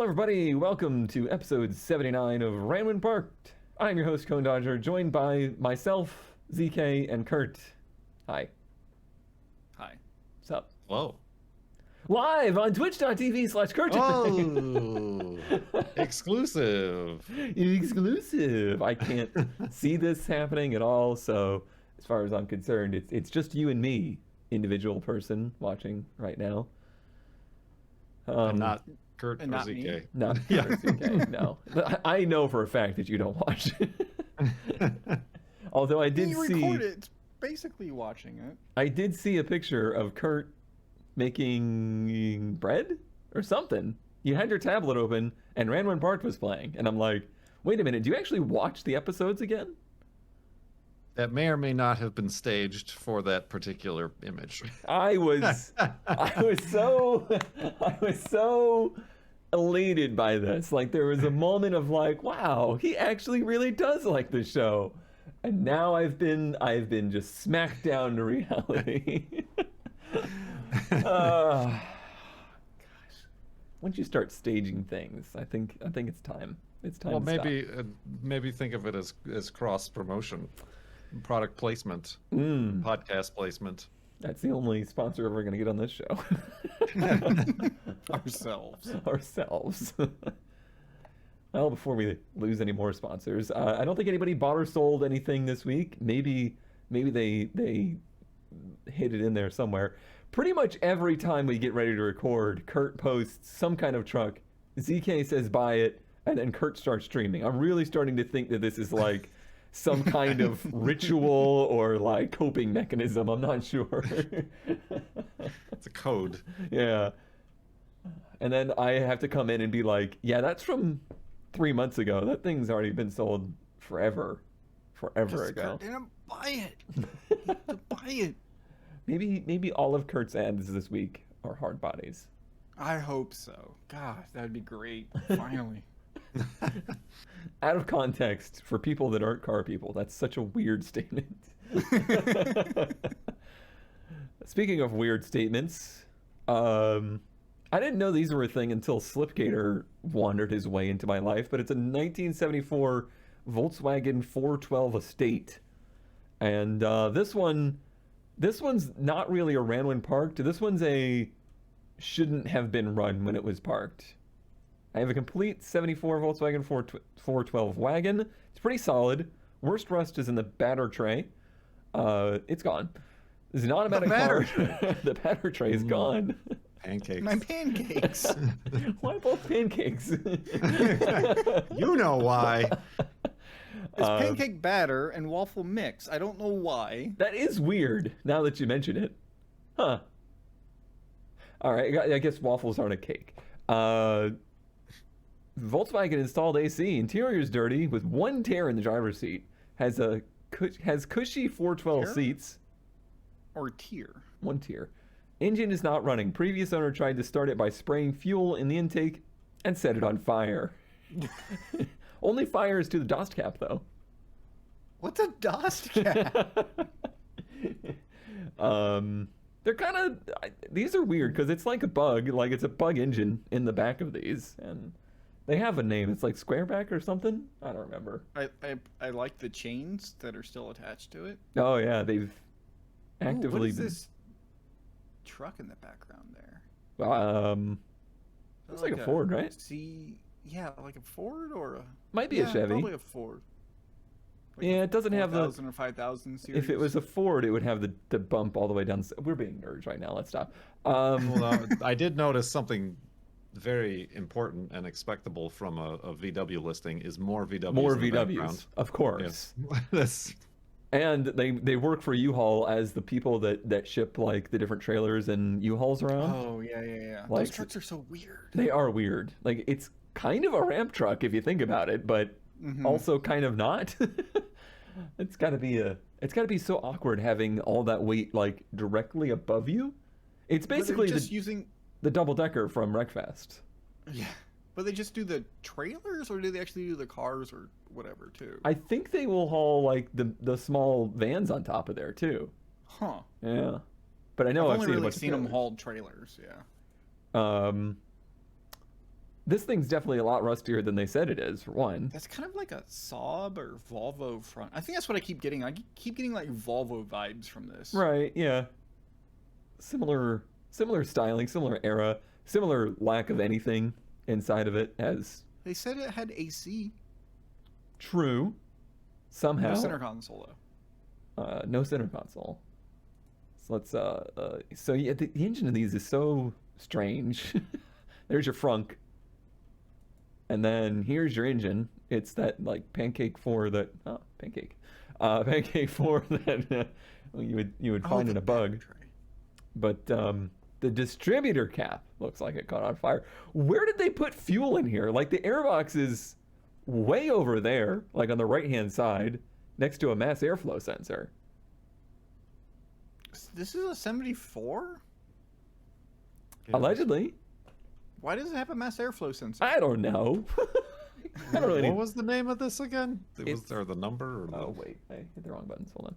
everybody. Welcome to episode 79 of Ranwin Parked. I'm your host, Cone Dodger, joined by myself, ZK, and Kurt. Hi. Hi. What's up? Whoa. Live on twitch.tv/Kurt. Oh, exclusive. Exclusive. I can't see this happening at all, so as far as I'm concerned, it's just you and me, individual person, watching right now. And not Kurt or not ZK. me. Not Kurt or ZK, no. I know for a fact that you don't watch it. Although I did You see... record it. It's basically watching it. I did see a picture of Kurt making bread or something. You had your tablet open and Ranwin Park was playing. And I'm like, wait a minute, do you actually watch the episodes again? That may or may not have been staged for that particular image. I was so elated by this. Like, there was a moment of like, wow, he actually really does like the show. And now I've been just smacked down to reality. Gosh. Once you start staging things, I think it's time. It's time. Well, to stop. maybe think of it as cross promotion, product placement, podcast placement. That's the only sponsor we're going to get on this show. Ourselves. Well, before we lose any more sponsors, I don't think anybody bought or sold anything this week. Maybe they hid it in there somewhere. Pretty much every time we get ready to record, Kurt posts some kind of truck. ZK says buy it, and then Kurt starts streaming. I'm really starting to think that this is like some kind of ritual or like coping mechanism. I'm not sure. It's a code. Yeah. And then I have to come in and be like, yeah, that's from 3 months ago. That thing's already been sold forever ago. And buy it. You have to buy it. Maybe all of Kurt's ads this week are hard bodies. I hope so. God, that'd be great. Finally. Out of context for people that aren't car people. That's such a weird statement. Speaking of weird statements, I didn't know these were a thing until Slipgator wandered his way into my life, but it's a 1974 Volkswagen 412 Estate. And this one's not really a Ranwin parked. This one's a shouldn't have been run when it was parked. I have a complete 74 Volkswagen 412 wagon. It's pretty solid. Worst rust is in the batter tray. It's gone. This is not about a car. The batter tray is gone. Pancakes. My pancakes. Why both pancakes? You know why. It's pancake batter and waffle mix. I don't know why. That is weird, now that you mention it. Huh. Alright, I guess waffles aren't a cake. Volkswagen installed AC. Interior's dirty with one tear in the driver's seat. Has cushy 412 Tear? seats. Or tier. One tier. Engine is not running. Previous owner tried to start it by spraying fuel in the intake and set it on fire. Only fire is to the dust cap, though. What's a dust cap? They're kind of... These are weird, because it's like a bug. Like, it's a bug engine in the back of these. And they have a name. It's like Squareback or something? I don't remember. I like the chains that are still attached to it. Oh, yeah. They've actively... Ooh, what is this truck in the background there? Looks like a Ford, right? Yeah, like a Ford or a... Might be a Chevy. Probably a Ford. Like yeah, it doesn't have the... 4,000 or 5,000 series. If it was a Ford, it would have the bump all the way down. We're being nerds right now. Let's stop. Well, I did notice something very important and expectable from a VW listing is more VWs. More in the VWs, background. of course. Yes. And they work for U-Haul as the people that ship like the different trailers and U-Hauls around. Oh, yeah. Like, those trucks are so weird. They are weird. Like, it's kind of a ramp truck if you think about it, but also kind of not. It's gotta be so awkward having all that weight like directly above you. It's basically just using the double-decker from Wreckfest. Yeah. But they just do the trailers, or do they actually do the cars or whatever too? I think they will haul like the small vans on top of there too. Huh. Yeah. But I know I've only seen really a bunch seen of them hauled trailers. Yeah. This thing's definitely a lot rustier than they said it is, for one. That's kind of like a Saab or Volvo front. I think that's what I keep getting. I keep getting like Volvo vibes from this. Right, yeah. Similar styling, similar era, similar lack of anything inside of it as They said it had AC. true. Somehow. No center console though. No center console. So let's so yeah, the engine of these is so strange. There's your frunk. And then here's your engine. It's that like pancake 4 that pancake 4 that you would find in a bug. But the distributor cap looks like it caught on fire. Where did they put fuel in here? Like the airbox is way over there, like on the right-hand side, next to a mass airflow sensor. This is a 74? Allegedly. Why does it have a mass airflow sensor? I don't know. I don't really What need... was the name of this again? Was there the number? Or Oh, wait. I hit the wrong buttons. Hold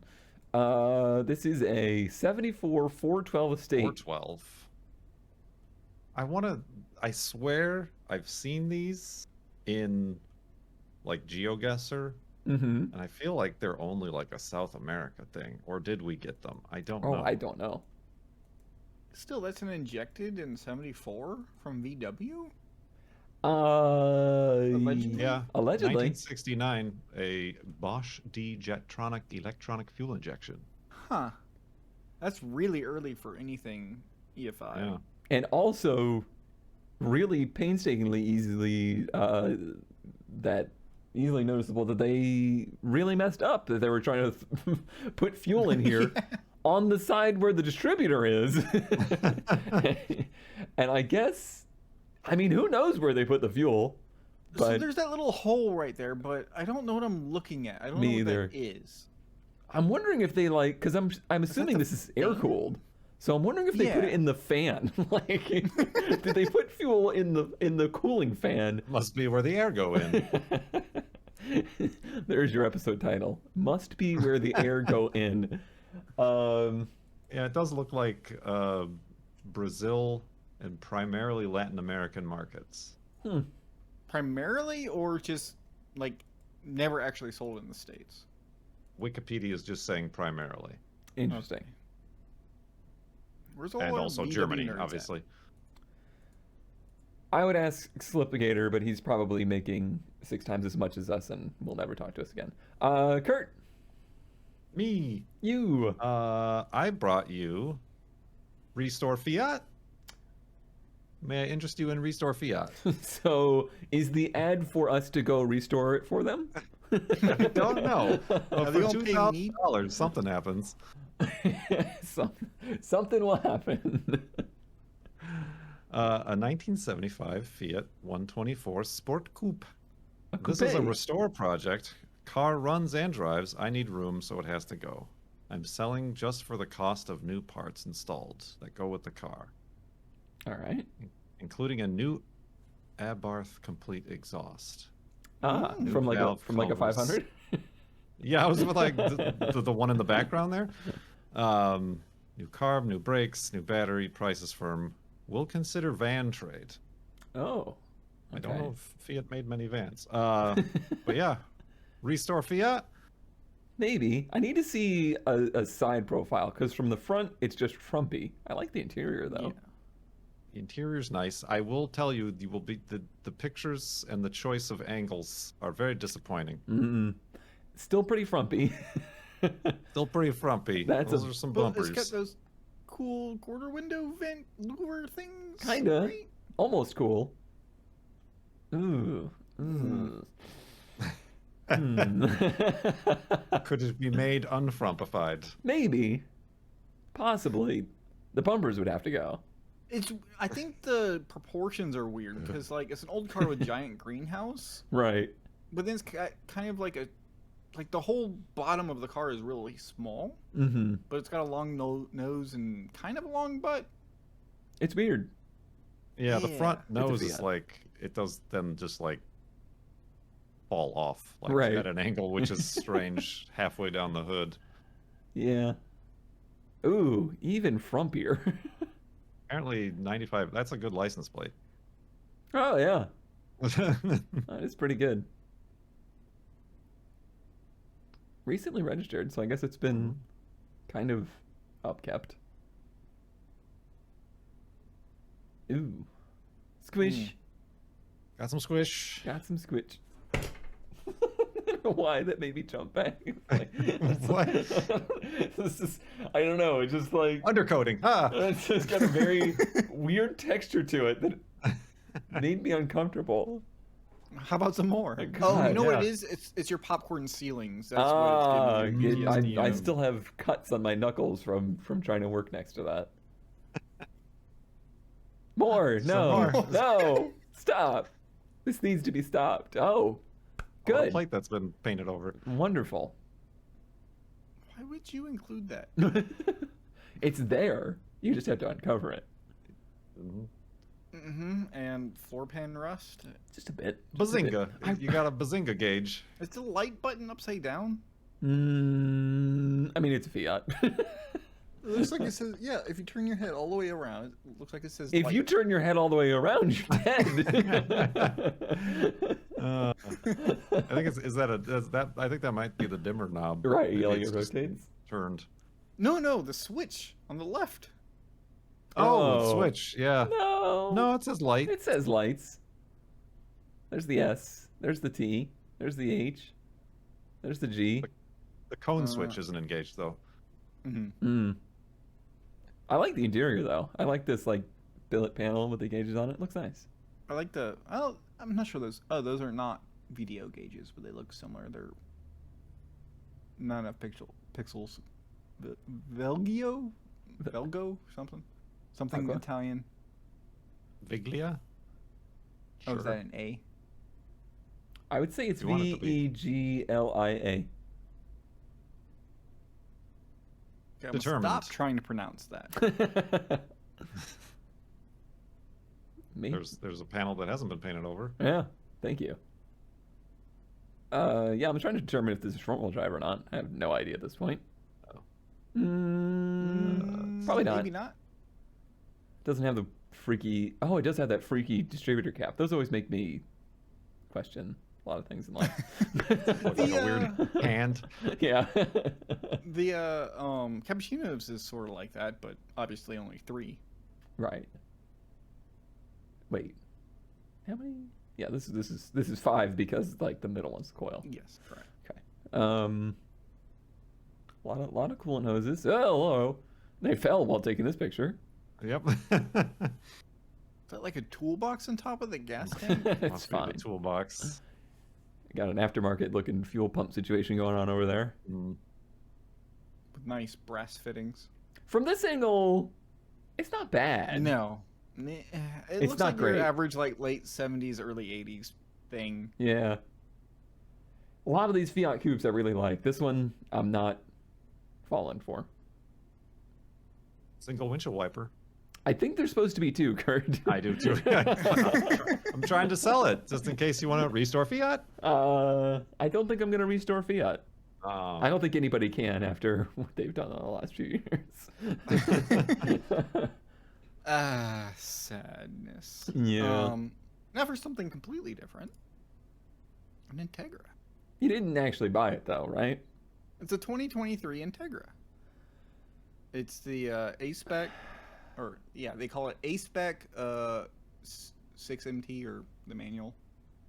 on. This is a 74 412 estate. 412. I swear I've seen these in like GeoGuessr, Mm-hmm. and I feel like they're only like a South America thing. Or did we get them? I don't Oh, know. I don't know. Still, that's an injected in 74 from VW? Allegedly. Yeah. Allegedly. 1969, a Bosch D Jetronic electronic fuel injection. Huh. That's really early for anything EFI. Yeah. And also, really painstakingly easily noticeable that they really messed up. That they were trying to put fuel in here on the side where the distributor is. And I guess, I mean, who knows where they put the fuel? So But there's that little hole right there, but I don't know what I'm looking at. I don't know what that is. I'm wondering if they like, because I'm assuming the this is air cooled. So I'm wondering if they put it Yeah. in the fan. Like, did they put fuel in the cooling fan? Must be where the air go in. There's your episode title. Must be where the air go in. Yeah, it does look like Brazil and primarily Latin American markets. Primarily, or just like never actually sold in the States? Wikipedia is just saying primarily. Interesting. Where's all And our also VW Germany, nerds at? obviously. I would ask Slipigator, but he's probably making 6 times as much as us and will never talk to us again. Kurt, Me. you. I brought you Restore Fiat. May I interest you in Restore Fiat? So is the ad for us to go restore it for them? I don't know. But Are for they gonna pay me? $2,000, something happens. Something will happen. A 1975 Fiat 124 Sport Coupe. A This is a coupe. restore project. Car runs and drives. I need room, so it has to go. I'm selling just for the cost of new parts installed that go with the car, All right. including a new Abarth complete exhaust. From New like valve a covers. 500. Yeah, I was with like the one in the background there. New carb, new brakes, new battery. Price is firm. We'll consider van trade. Oh. I don't okay. know if Fiat made many vans. But yeah, Restore Fiat. Maybe. I need to see a side profile because from the front it's just frumpy. I like the interior though. The interior's nice. I will tell you, you will be the pictures and the choice of angles are very disappointing. Mm-mm. Still pretty frumpy. Still pretty frumpy. That's Those a- are some Well, bumpers. it's got those cool quarter window vent lower things. Kinda. right? Almost cool. Ooh. Mm. Could it be made unfrumpified? Maybe. Possibly. The bumpers would have to go. I think the proportions are weird because like it's an old car with giant greenhouse, Right. but then it's kind of like the whole bottom of the car is really small, Mm-hmm. but it's got a long nose and kind of a long butt. It's weird. Yeah, the front Yeah. nose is Fiat. like, it does then just like fall off like Right. at an angle, which is strange halfway down the hood. Yeah. Ooh, even frumpier. Apparently 95, that's a good license plate. Oh yeah. That is pretty good. Recently registered, so I guess it's been kind of upkept. Ooh. Squish. Got some squish. Got some squish. I don't know why that made me jump back. What? This is, I don't know, it's just like... Undercoating. Ah. It's just got a very weird texture to it that made me uncomfortable. How about some more? Oh, Oh, God, you know what it yeah. is? It's your popcorn ceilings. That's what it's giving you PTSD I of. still have cuts on my knuckles from trying to work next to that. More, no, more. no, stop. This needs to be stopped. Oh, A good, plate that's been painted over. wonderful. Why would you include that? It's there. You just have to uncover it. And floor pan rust. Just a bit. Just a bit. Bazinga. You got a Bazinga gauge. Is the light button upside down? I mean, it's a Fiat. It looks like it says, yeah, if you turn your head all the way around, it looks like it says If light. you turn your head all the way around, you're dead. I think I think that might be the dimmer knob. Right, Maybe like it's it just rotates. Turned. No, the switch on the left. Oh, switch. Yeah. No. No, it says light. It says lights. There's the S. There's the T. There's the H. There's the G. The cone switch isn't engaged though. I like the interior though. I like this like billet panel with the gauges on it. It looks nice. I like the. Oh, I'm not sure those. Oh, those are not VDO gauges, but they look similar. They're not enough pixels. Velgio, something Okay. Italian. Viglia. Oh, is that an A? I would say it's You want it to be. VEGLIA. Okay, I'm gonna Determined. stop trying to pronounce that. Me? There's a panel that hasn't been painted over. Yeah. Thank you. Yeah, I'm trying to determine if this is front wheel drive or not. I have no idea at this point. Oh. Probably not. Maybe not. Doesn't have the freaky. Oh, it does have that freaky distributor cap. Those always make me question a lot of things in life. Like a weird hand. Yeah. The Cappuccinos is sort of like that, but obviously only 3. Right. Wait. How many? Yeah, this is 5 because like the middle one's the coil. Yes, correct. Okay. A lot of coolant hoses. Oh, hello. They fell while taking this picture. Yep. Is that like a toolbox on top of the gas tank? It's Must be fine. the toolbox. Got an aftermarket looking fuel pump situation going on over there. Mm. With nice brass fittings. From this angle, it's not bad. No. It It's looks not like great. your average like late 70s, early 80s thing. Yeah. A lot of these Fiat coupes I really like. This one I'm not falling for. Single windshield wiper. I think there's supposed to be 2, Kurt. I do too. I'm trying to sell it just in case you want to restore Fiat. I don't think I'm gonna restore Fiat. Oh. I don't think anybody can after what they've done in the last few years. Sadness. Yeah. Now for something completely different. An Integra. You didn't actually buy it though, right? It's a 2023 Integra. It's the A-Spec, or yeah, they call it A-Spec 6MT or the manual.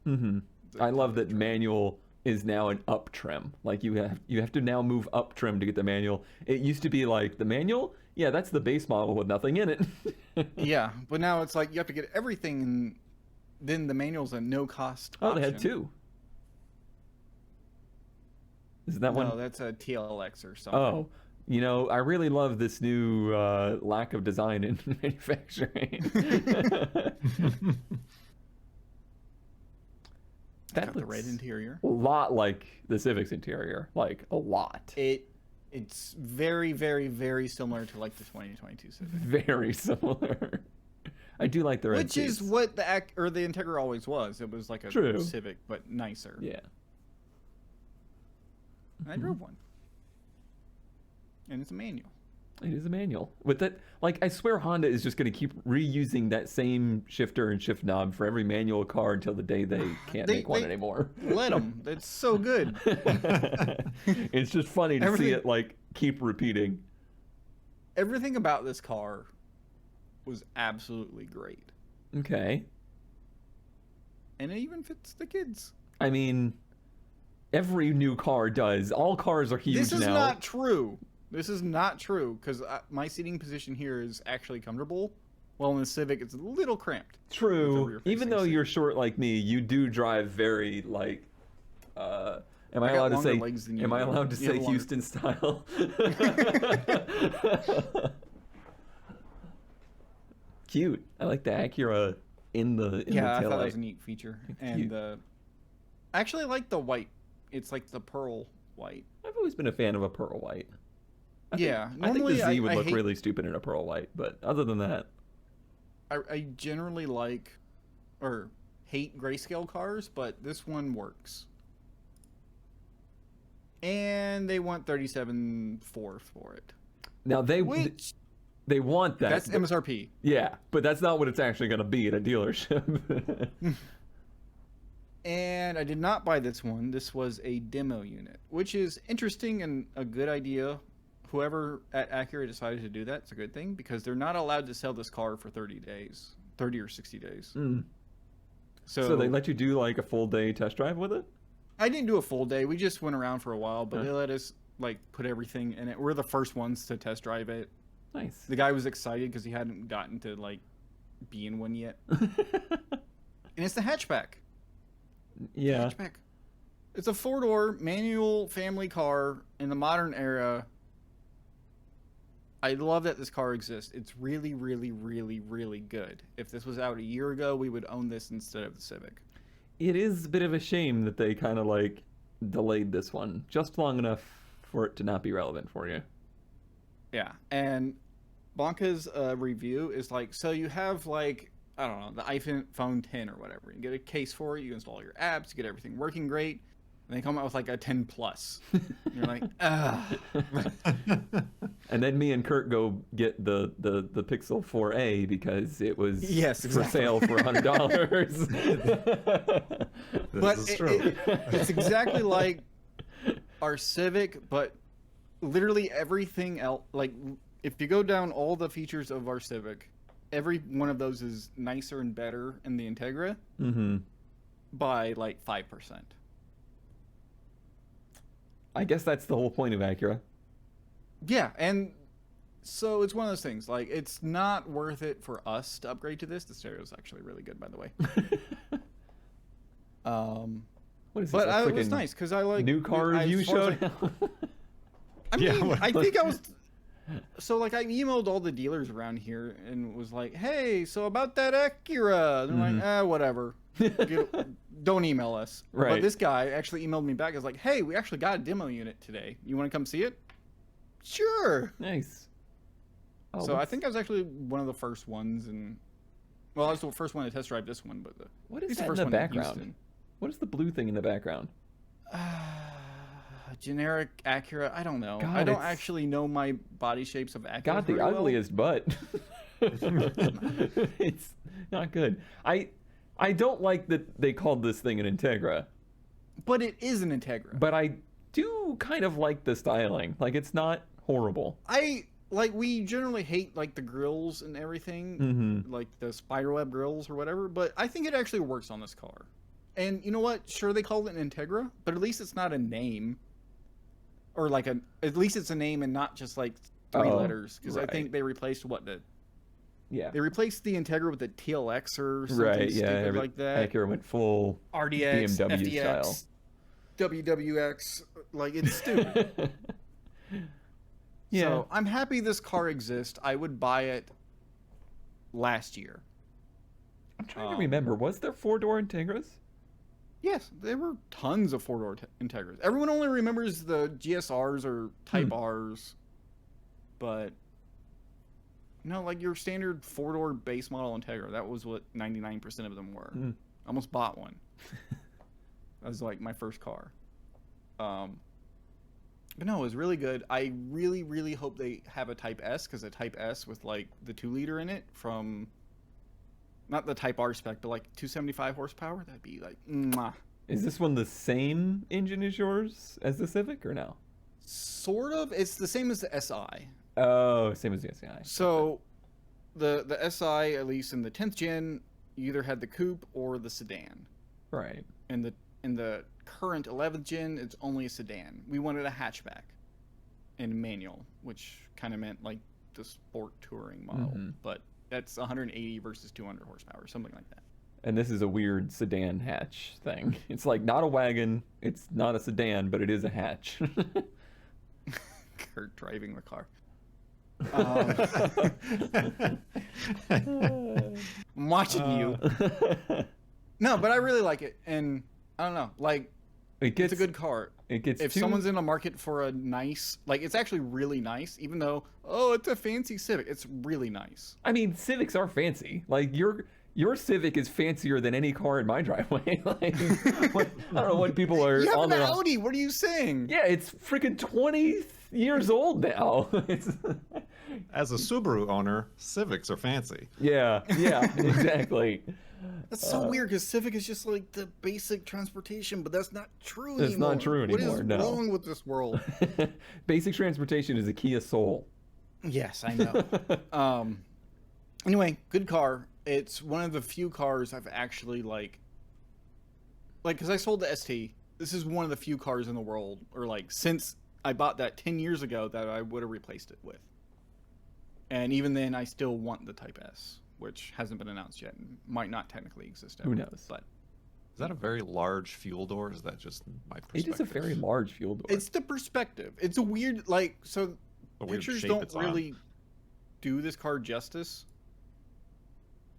Mm-hmm. The I love that trim. manual is now an up trim. Like you have to now move up trim to get the manual. It used to be like the manual, yeah, that's the base model with nothing in it. Yeah, but now it's like you have to get everything, and then the manual's a no-cost Oh, option. they had 2. Isn't that No, one? that's a TLX or something. Oh, you know, I really love this new lack of design in manufacturing. That Got the looks red interior. a lot like the Civic's interior, like a lot. It's very, very, very similar to like the 2022 Civic. Very similar. I do like the red Which is seats. what the Integra always was. It was like a True. Civic, but nicer. Yeah. And I drove one. And it's a manual. It is a manual. With that, like, I swear Honda is just going to keep reusing that same shifter and shift knob for every manual car until the day they can't make one anymore. Let them. It's so good. It's just funny to see Everything- it, like, keep repeating. Everything about this car was absolutely great. Okay. And it even fits the kids. I mean, every new car does. All cars are huge now. This is not true. This is not true, because my seating position here is actually comfortable. Well, in the Civic, it's a little cramped. True. Even though you're short like me, you do drive very, like, am I allowed to say, am I allowed to say Houston style? Cute. I like the Acura in the yeah, I taillight. thought that was a neat feature. And I actually like the white. It's like the pearl white. I've always been a fan of a pearl white. I think normally the Z would I look hate, really stupid in a pearl white, but other than that, I generally like or hate grayscale cars, but this one works. And they want $37,400 for it. now they Which want that. that's MSRP. Yeah, but that's not what it's actually going to be at a dealership. And I did not buy this one. This was a demo unit, which is interesting and a good idea. Whoever at Acura decided to do that, it's a good thing, because they're not allowed to sell this car for 30 days, 30 or 60 days. Mm. So So they let you do like a full day test drive with it? I didn't do a full day. We just went around for a while, but Huh. they let us like put everything in it. We're the first ones to test drive it. Nice. The guy was excited because he hadn't gotten to like be in one yet. And it's the hatchback. Yeah. Hatchback. It's a four-door manual family car in the modern era. I love that this car exists. It's really, really, really, really good. If this was out a year ago, we would own this instead of the Civic. It is a bit of a shame that they kind of like delayed this one just long enough for it to not be relevant for you. Yeah, and Blanca's review is like, so you have like, I don't know, the iPhone 10 or whatever. You get a case for it, you install your apps, you get everything working great, and they come out with like a 10 plus. And you're like, ah. And then me and Kurt go get the Pixel 4a because it was for sale for $100. But This is true. it's exactly like our Civic, but literally everything else. Like, if you go down all the features of our Civic, every one of those is nicer and better in the Integra by like 5%. I guess that's the whole point of Acura. Yeah, and so it's one of those things. Like, it's not worth it for us to upgrade to this. The stereo is actually really good, by the way. What is this? But a it was freaking nice because I like new car as review far show as now? I mean, Yeah, I think I was. So, like, I emailed all the dealers around here and was like, hey, so about that Acura. And they're like, whatever. Don't email us. Right. But this guy actually emailed me back. I was like, hey, we actually got a demo unit today. You want to come see it? Sure. Nice. Oh, So I think I was actually one of the first ones. And well, I was the first one to test drive this one. But what is he's that the in first the one background? Houston. What is the blue thing in the background? Generic Acura. I don't know. God, I don't it's actually know my body shapes of Acura. Got the very well. ugliest butt. It's not good. I don't like that they called this thing an Integra, But it is an Integra. but I do kind of like the styling. Like, it's not horrible. We generally hate like the grills and everything, like the spiderweb grills or whatever, but I think it actually works on this car. And you know what? Sure, they call it an Integra, but at least it's not a name. Or like at least it's a name and not just like three letters. Because I think they replaced they replaced the Integra with the TLX or something stupid like that. Acura went full RDX, BMW FDX, style. WWX, like it's stupid. Yeah. So I'm happy this car exists. I would buy it last year. I'm trying to remember. Was there four-door Integras? Yes, there were tons of four-door Integras. Everyone only remembers the GSRs or Type Rs, but no, like your standard four-door base model Integra. That was what 99% of them were. I almost bought one. That was like my first car. But no, it was really good. I really, really hope they have a Type S, because a Type S with like the 2-liter in it from, not the Type R spec, but like 275 horsepower, that'd be like, mwah. Is this one the same engine as yours as the Civic or no? Sort of. It's the same as the SI. Oh, same as the SI. So the SI, at least in the 10th gen, you either had the coupe or the sedan. Right. In the current 11th gen, it's only a sedan. We wanted a hatchback and manual, which kind of meant like the sport touring model, but that's 180 versus 200 horsepower, something like that. And this is a weird sedan hatch thing. It's like not a wagon, it's not a sedan, but it is a hatch. Kurt driving the car. I'm watching you. No, but I really like it, and I don't know, like it's a good car. If someone's in a market for a nice, like it's actually really nice, even though it's a fancy Civic, it's really nice. I mean, Civics are fancy. Like your Civic is fancier than any car in my driveway. Like, I don't know what people are. You have on an their Audi. What are you saying? Yeah, it's freaking 20 years old now. As a Subaru owner, Civics are fancy. Yeah, exactly. That's so weird, because Civic is just like the basic transportation, but that's not true anymore. It's not true anymore. What is wrong with this world? Basic transportation is a Kia Soul. Yes, I know. Anyway, good car. It's one of the few cars I've actually like, because I sold the ST. This is one of the few cars in the world, or like since I bought that 10 years ago, that I would have replaced it with. And even then, I still want the Type S, which hasn't been announced yet and might not technically exist ever. Who knows? But is that a very large fuel door? Or is that just my perspective? It is a very large fuel door. It's the perspective. It's a weird, so pictures don't really do this car justice.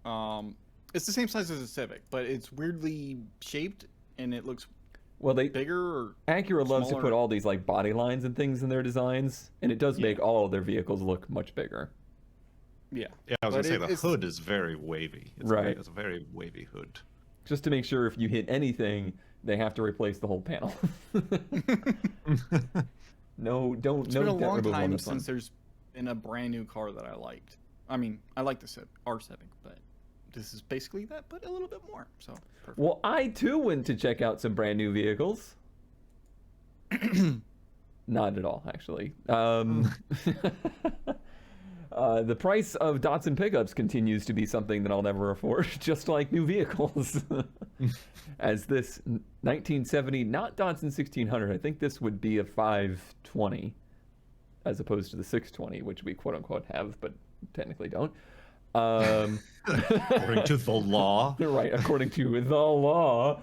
It's the same size as a Civic, but it's weirdly shaped and it looks bigger or Acura loves to smaller. put all these like body lines and things in their designs, and it does make all of their vehicles look much bigger. Yeah. Yeah, I was going to say the hood is very wavy. It's a very wavy hood. Just to make sure if you hit anything, they have to replace the whole panel. No, don't. It's been a long time since there's been a brand new car that I liked. I mean, I like the R7, but this is basically that, but a little bit more. So perfect. Well, I too went to check out some brand new vehicles. Not at all, actually. The price of Datsun pickups continues to be something that I'll never afford, just like new vehicles. As this 1970, not Datsun 1600, I think this would be a 520, as opposed to the 620, which we quote unquote have, but technically don't. According to the law. Right, according to the law.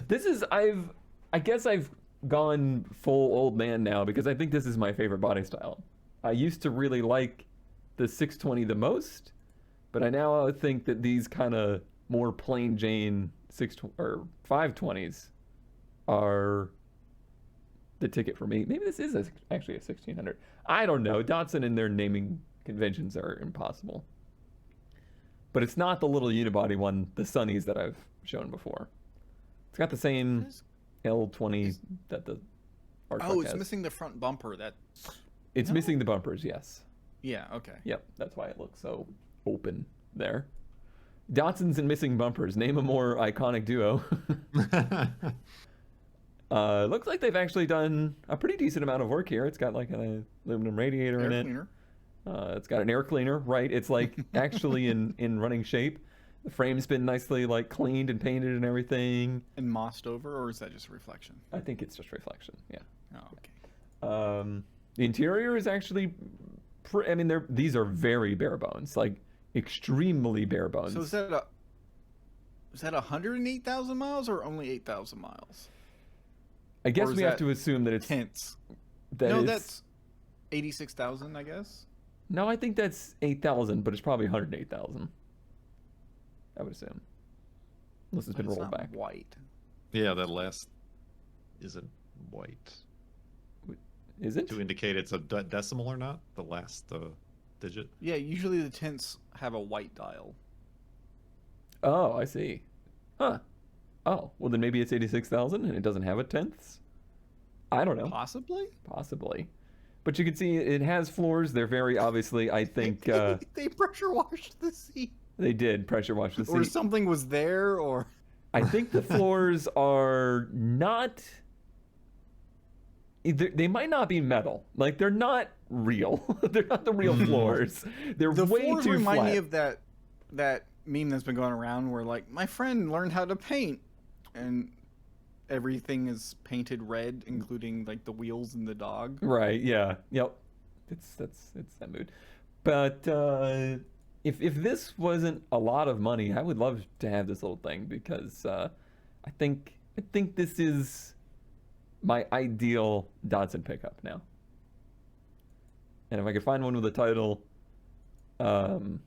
This is, I guess I've gone full old man now, because I think this is my favorite body style. I used to really like the 620 the most, but I now think that these kind of more plain Jane 520s are the ticket for me. Maybe this is actually a 1600. I don't know. Datsun and their naming conventions are impossible. But it's not the little unibody one, the Sunnies that I've shown before. It's got the same L20 that the R truck it's has. missing the front bumper. It's missing the bumpers, yes. Yeah, okay. Yep, that's why it looks so open there. Datsuns and missing bumpers. Name a more iconic duo. Looks like they've actually done a pretty decent amount of work here. It's got like an aluminum radiator in it. Cleaner. It's got an air cleaner, right? It's like actually in running shape. The frame's been nicely like cleaned and painted and everything. And mossed over, or is that just reflection? I think it's just reflection, yeah. Oh, okay. The interior is actually, I mean, these are very bare bones, like extremely bare bones. So is that 108,000 miles or only 8,000 miles? I guess we have to assume that it's tenths. That that's 86,000, I guess. No, I think that's 8,000, but it's probably 108,000. I would assume, unless it's been rolled back. White. Yeah, that last isn't white. Is it? To indicate it's a decimal or not, the last digit. Yeah, usually the tenths have a white dial. Oh, I see. Huh. Oh, well then maybe it's 86,000 and it doesn't have a tenths. I don't know. Possibly. Possibly. But you can see it has floors. They're very obviously, I think... they pressure washed the seat. They did pressure wash the seat. Or something was there, or... I think the floors are not... They might not be metal. Like, they're not real. They're not the real floors. They're The way floors too remind flat. me of that meme that's been going around where, like, my friend learned how to paint, and everything is painted red, including, like, the wheels and the dog. Right, yeah. Yep. It's that mood. But if this wasn't a lot of money, I would love to have this little thing because I think this is my ideal Datsun pickup now. And if I could find one with a title, who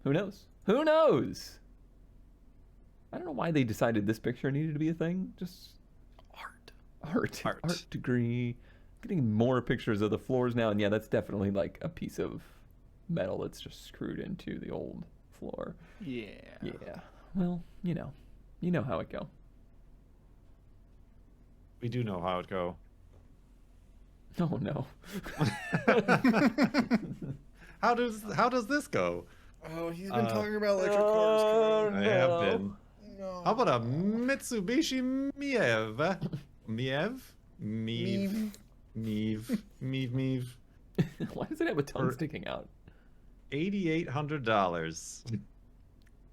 knows? Who knows? I don't know why they decided this picture needed to be a thing. Just art degree. Getting more pictures of the floors now, and yeah, that's definitely like a piece of metal that's just screwed into the old floor. Yeah. Yeah. Well, you know how it go. We do know how it go. Oh no. How does this go? Oh, he's been talking about electric Oh, cars. I no. have been. No. How about a Mitsubishi Miev? Miev? Meev. Why does it have a tongue Or- sticking out? $8,800. That's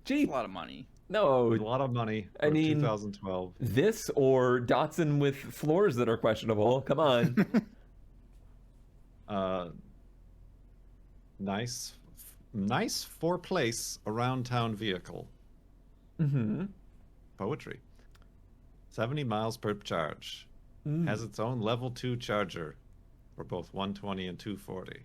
Cheap. a lot of money. No, A lot of money for I mean- 2012. this or Datsun with floors that are questionable. Come on. Nice four-place around-town vehicle. Mm-hmm. Poetry. 70 miles per charge. Has its own level 2 charger for both 120 and 240.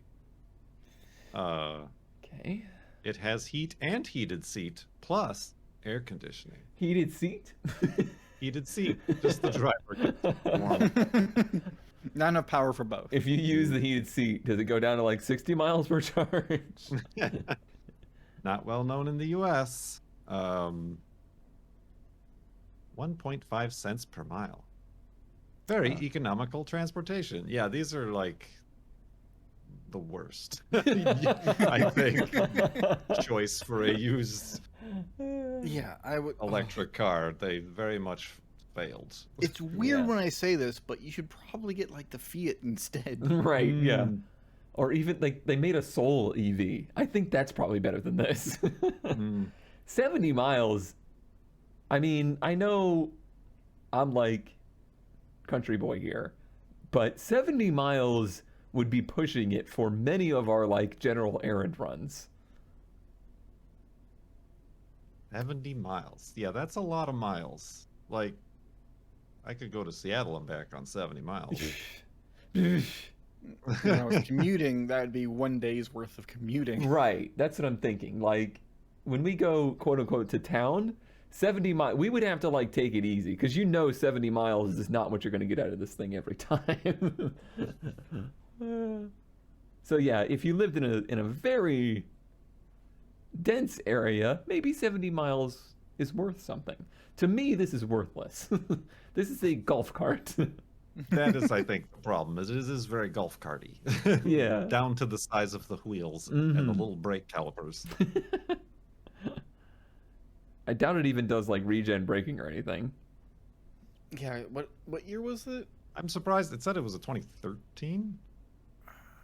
Okay. It has heat and heated seat, plus air conditioning. Heated seat. Heated seat, just the driver gets warm. Not enough power for both. If you use the heated seat, does it go down to like 60 miles per charge? Not well known in the U.S. 1.5 cents per mile. Very economical transportation. Yeah, these are like the worst, I think, choice for a used Yeah, I would. electric car. They very much failed. It's weird Yeah. when I say this, but you should probably get like the Fiat instead. Right, yeah. Or even like they made a Soul EV. I think that's probably better than this. 70 miles. I mean, I know I'm like country boy here, but 70 miles would be pushing it for many of our like general errand runs. 70 miles. Yeah, that's a lot of miles. Like, I could go to Seattle and back on 70 miles. When I was commuting, that would be 1 day's worth of commuting. Right, that's what I'm thinking. Like when we go quote unquote to town, 70 miles, we would have to like take it easy because 70 miles is not what you're going to get out of this thing every time. So yeah, if you lived in a very dense area, maybe 70 miles is worth something. To me, this is worthless. This is a golf cart. That is, I think, the problem. Is it is very golf carty. Yeah. Down to the size of the wheels and the little brake calipers. I doubt it even does like regen braking or anything. Yeah, what year was it? I'm surprised. It said it was a 2013.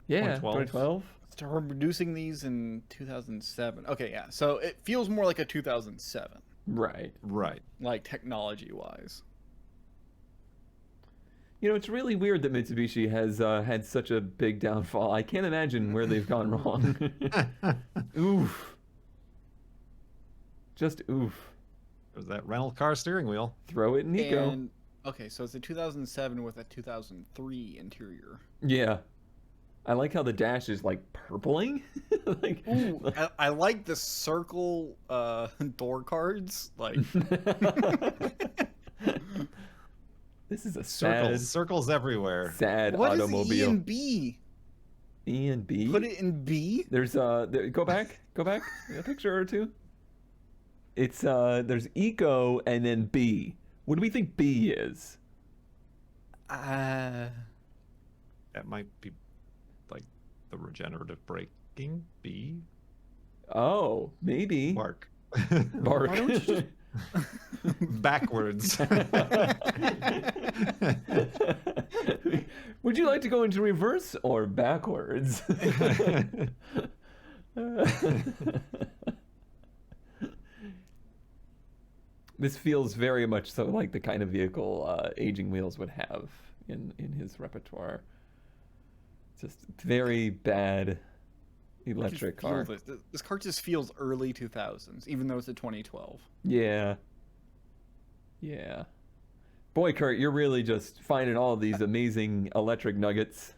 Yeah, 2012. 2012. Started producing these in 2007. Okay, yeah. So it feels more like a 2007, Right. Right. like technology-wise. You know, it's really weird that Mitsubishi has had such a big downfall. I can't imagine where they've gone wrong. Oof. Just oof. There's that rental car steering wheel. Throw it in Nico. And okay, so it's a 2007 with a 2003 interior. Yeah. I like how the dash is like purpling. Like, Ooh, I like the circle door cards. Like, this is a sad, Circles everywhere. sad what is automobile. E and B? E and B. Put it in B. There's go back a picture or two. It's there's Eco and then B. What do we think B is? Uh, That might be like the regenerative braking. B. Oh, maybe. Bark. Bark. Why don't you just- Backwards. Would you like to go into reverse or backwards? This feels very much so like the kind of vehicle Aging Wheels would have in his repertoire. Just very bad electric feel car. This car just feels early 2000s, even though it's a 2012. Yeah. Yeah. Boy, Kurt, you're really just finding all these amazing electric nuggets.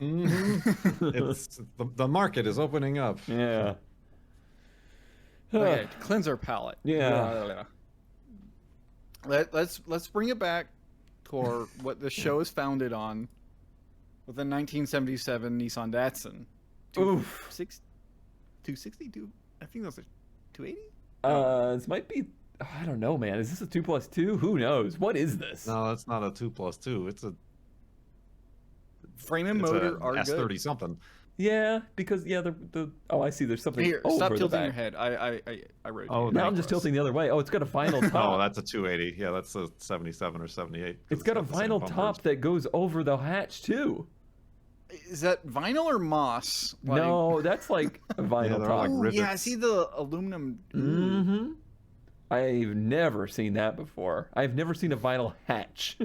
It's the market is opening up. Yeah. Okay, to cleanse our palate. Yeah. Let's bring it back to what the show is founded on, with the 1977 Nissan Datsun. Oof. 260? I think that's a 280? This might be. I don't know, man. Is this a 2+2? Who knows? What is this? No, that's not a 2+2. It's a Frame and motor are S30 good. something. Yeah, because the I see. There's something Here, over stop the tilting back. your head. I wrote. Oh, it. Now I'm just tilting the other way. Oh, it's got a vinyl top. Oh, that's a 280. Yeah, that's a 77 or 78. It's got a the same vinyl bumpers. top that goes over the hatch too. Is that vinyl or moss? No, that's like a vinyl they're top. like Ooh, yeah, I rivets. see the aluminum. Mm-hmm. I've never seen that before. I've never seen a vinyl hatch.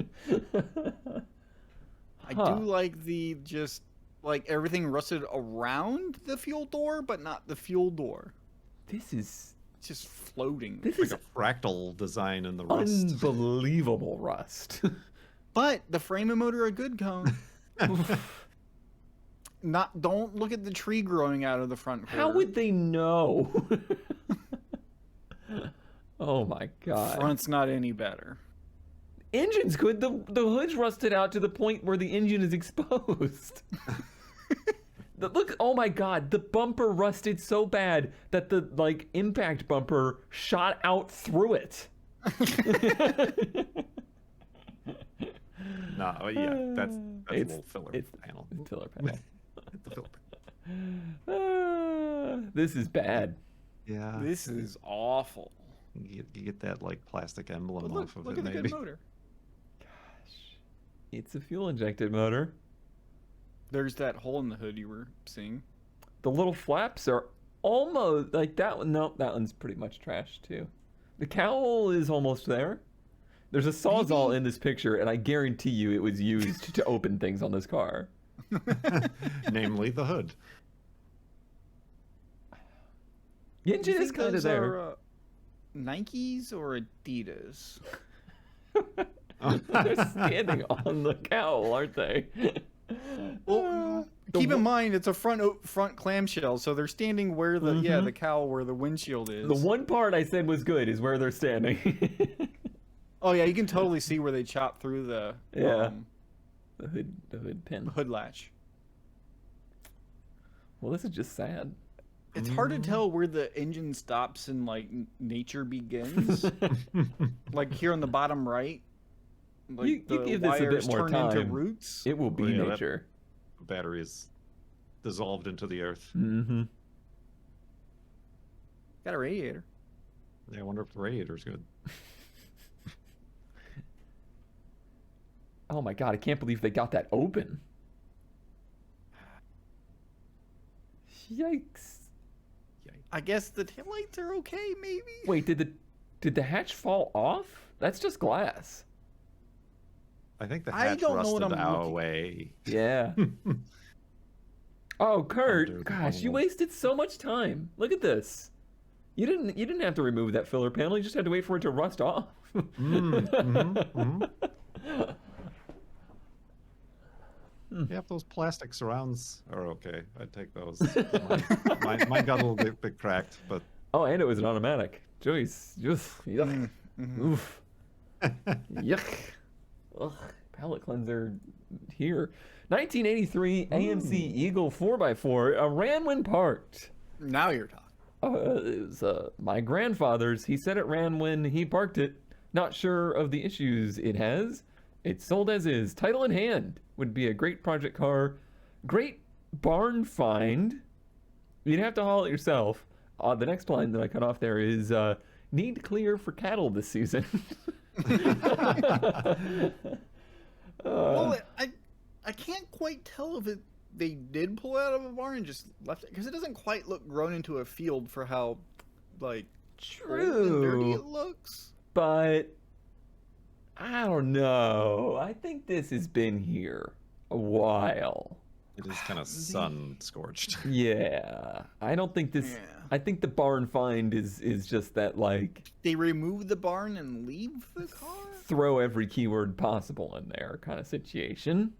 I do like the just like everything rusted around the fuel door, but not the fuel door. This is It's just floating. this Like is a fractal design in the rust. unbelievable rust. But the frame and motor are good, Cone. Don't look at the tree growing out of the front quarter. How would they know? Oh my god. Front's not any better. Engine's good. The hood's rusted out to the point where the engine is exposed. Look, oh my god, the bumper rusted so bad that the impact bumper shot out through it. No, yeah, that's a It's- little filler it's- panel. It's filler panel. It's the filler. This is bad. Yeah. This is awful. You get that like plastic emblem But look, off of look it, at the maybe. good motor. It's a fuel injected motor. There's that hole in the hood you were seeing. The little flaps are almost like that one. No, that one's pretty much trash too. The cowl is almost there. There's a Sawzall in this picture, and I guarantee you it was used to open things on this car. Namely the hood. The engine You is think kind of those there. are, Nikes or Adidas? They're standing on the cowl, aren't they? Well, keep in mind it's a front clamshell, so they're standing where the the cowl where the windshield is. The one part I said was good is where they're standing. Oh yeah, you can totally see where they chopped through the the hood pin. hood latch. Well, this is just sad. It's hard to tell where the engine stops and like nature begins. Like here on the bottom right, like You the give this a bit wires more turn into time. roots. It will be Yeah, that- nature. Battery is dissolved into the earth. Mm-hmm. Got a radiator. Yeah, I wonder if the radiator's good. Oh my god, I can't believe they got that open. Yikes. I guess the taillights are okay, maybe. Wait, did the hatch fall off? That's just glass. I think the I hatch don't know what rusted I'm looking- away. Yeah. Oh, Kurt, Under the gosh, you bubble. wasted so much time. Look at this. You didn't have to remove that filler panel. You just had to wait for it to rust off. Yep, those plastic surrounds are okay. I'd take those. Mine got a little bit cracked, but Oh, and it was an automatic. Joyce, yuck. Oof. Yuck. Ugh. Palette cleanser here. 1983 AMC Eagle 4x4 ran when parked. Now you're talking. It was my grandfather's. He said it ran when he parked it. Not sure of the issues it has. It's sold as is, title in hand. Would be a great project car. Great barn find. You'd have to haul it yourself. The next line that I cut off there is need clear for cattle this season. Well, I can't quite tell if they did pull it out of a barn and just left it, because it doesn't quite look grown into a field for how like old and dirty it looks. But I don't know. I think this has been here a while. It is kind of sun scorched. Yeah, I don't think this. Yeah. I think the barn find is just that, like, They remove the barn and leave the car. throw every keyword possible in there kind of situation.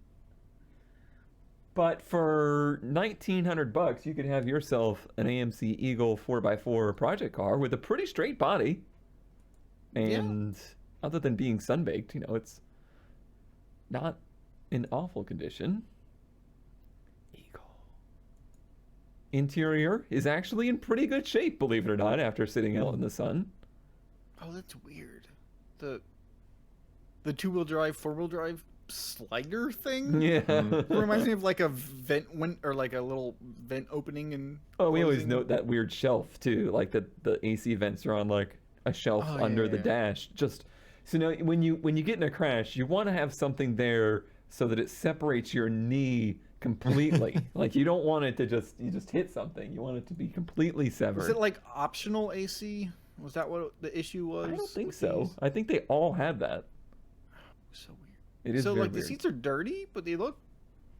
But for $1,900, you could have yourself an AMC Eagle 4x4 project car with a pretty straight body. And other than being sunbaked, you know, it's not in awful condition. Eagle. Interior is actually in pretty good shape, believe it or not, after sitting out in the sun. Oh, that's weird. The two-wheel drive, four-wheel drive slider thing. Yeah. It reminds me of like a vent or like a little vent opening and. Oh, we always closing. note that weird shelf too, like the AC vents are on like a shelf under the dash. Just so now when you get in a crash, you want to have something there so that it separates your knee completely. Like you don't want it to just hit something. You want it to be completely severed. Was it like optional AC? Was that what the issue was? I don't think with so. these? I think they all have that. So weird. It is so very like the weird. seats are dirty, but they look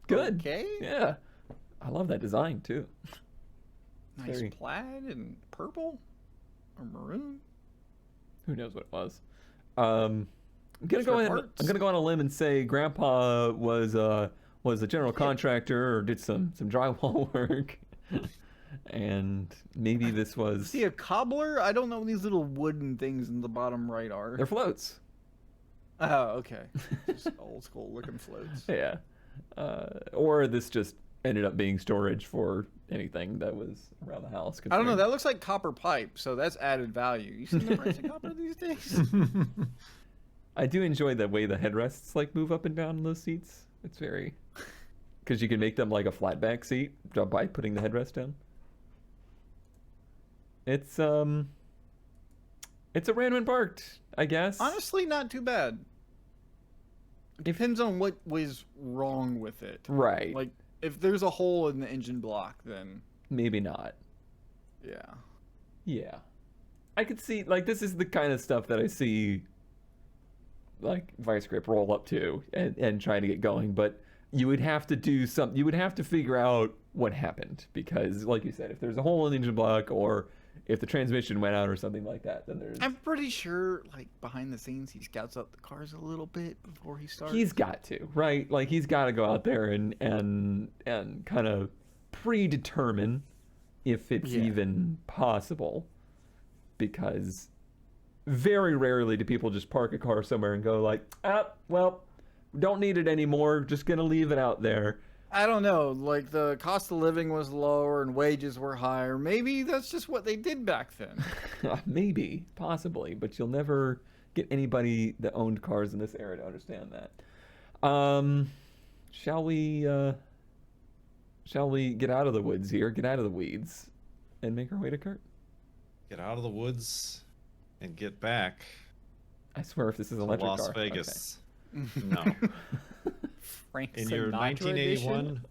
Good. Okay. Yeah. I love that design too. Nice Very- plaid and purple or maroon. Who knows what it was? I'm gonna Spare go ahead. parts. I'm gonna go on a limb and say Grandpa was a general contractor or did some drywall work, and maybe this was. See a cobbler? I don't know what these little wooden things in the bottom right are. They're floats. Oh, okay. Just old school looking floats. Yeah. Or this just ended up being storage for anything that was around the house. I don't know. considering- That looks like copper pipe, so that's added value. You see the price of copper these days? I do enjoy the way the headrests like move up and down in those seats. It's very, because you can make them like a flat back seat by putting the headrest down. It's a ran when parked, I guess. Honestly, not too bad. It depends on what was wrong with it. Right. Like, if there's a hole in the engine block, then Maybe not. yeah. Yeah. I could see, like, this is the kind of stuff that I see, like, Vice Grip roll up to and try to get going, but you would have to do something, you would have to figure out what happened, because, like you said, if there's a hole in the engine block, or if the transmission went out or something like that, then there's... I'm pretty sure, like, behind the scenes, he scouts out the cars a little bit before he starts. He's got to, right? Like, he's got to go out there and kind of predetermine if it's Yeah. even possible, because very rarely do people just park a car somewhere and go like, well, don't need it anymore, just gonna leave it out there. I don't know. Like, the cost of living was lower and wages were higher. Maybe that's just what they did back then. Maybe, possibly, but you'll never get anybody that owned cars in this era to understand that. Shall we get out of the woods here, get out of the weeds, and make our way to Kurt? Get out of the woods and get back I swear, if this is an to electric Las car. Okay. Vegas. No. Frank In your Sinatra 1981 edition?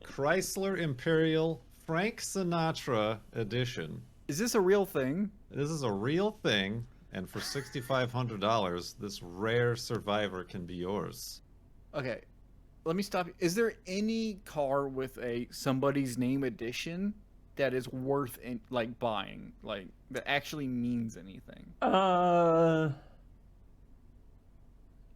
Chrysler Imperial Frank Sinatra edition. Is this a real thing? This is a real thing, and for $6,500, this rare survivor can be yours. Okay, let me stop you. Is there any car with a somebody's name edition that is worth like buying, like that actually means anything?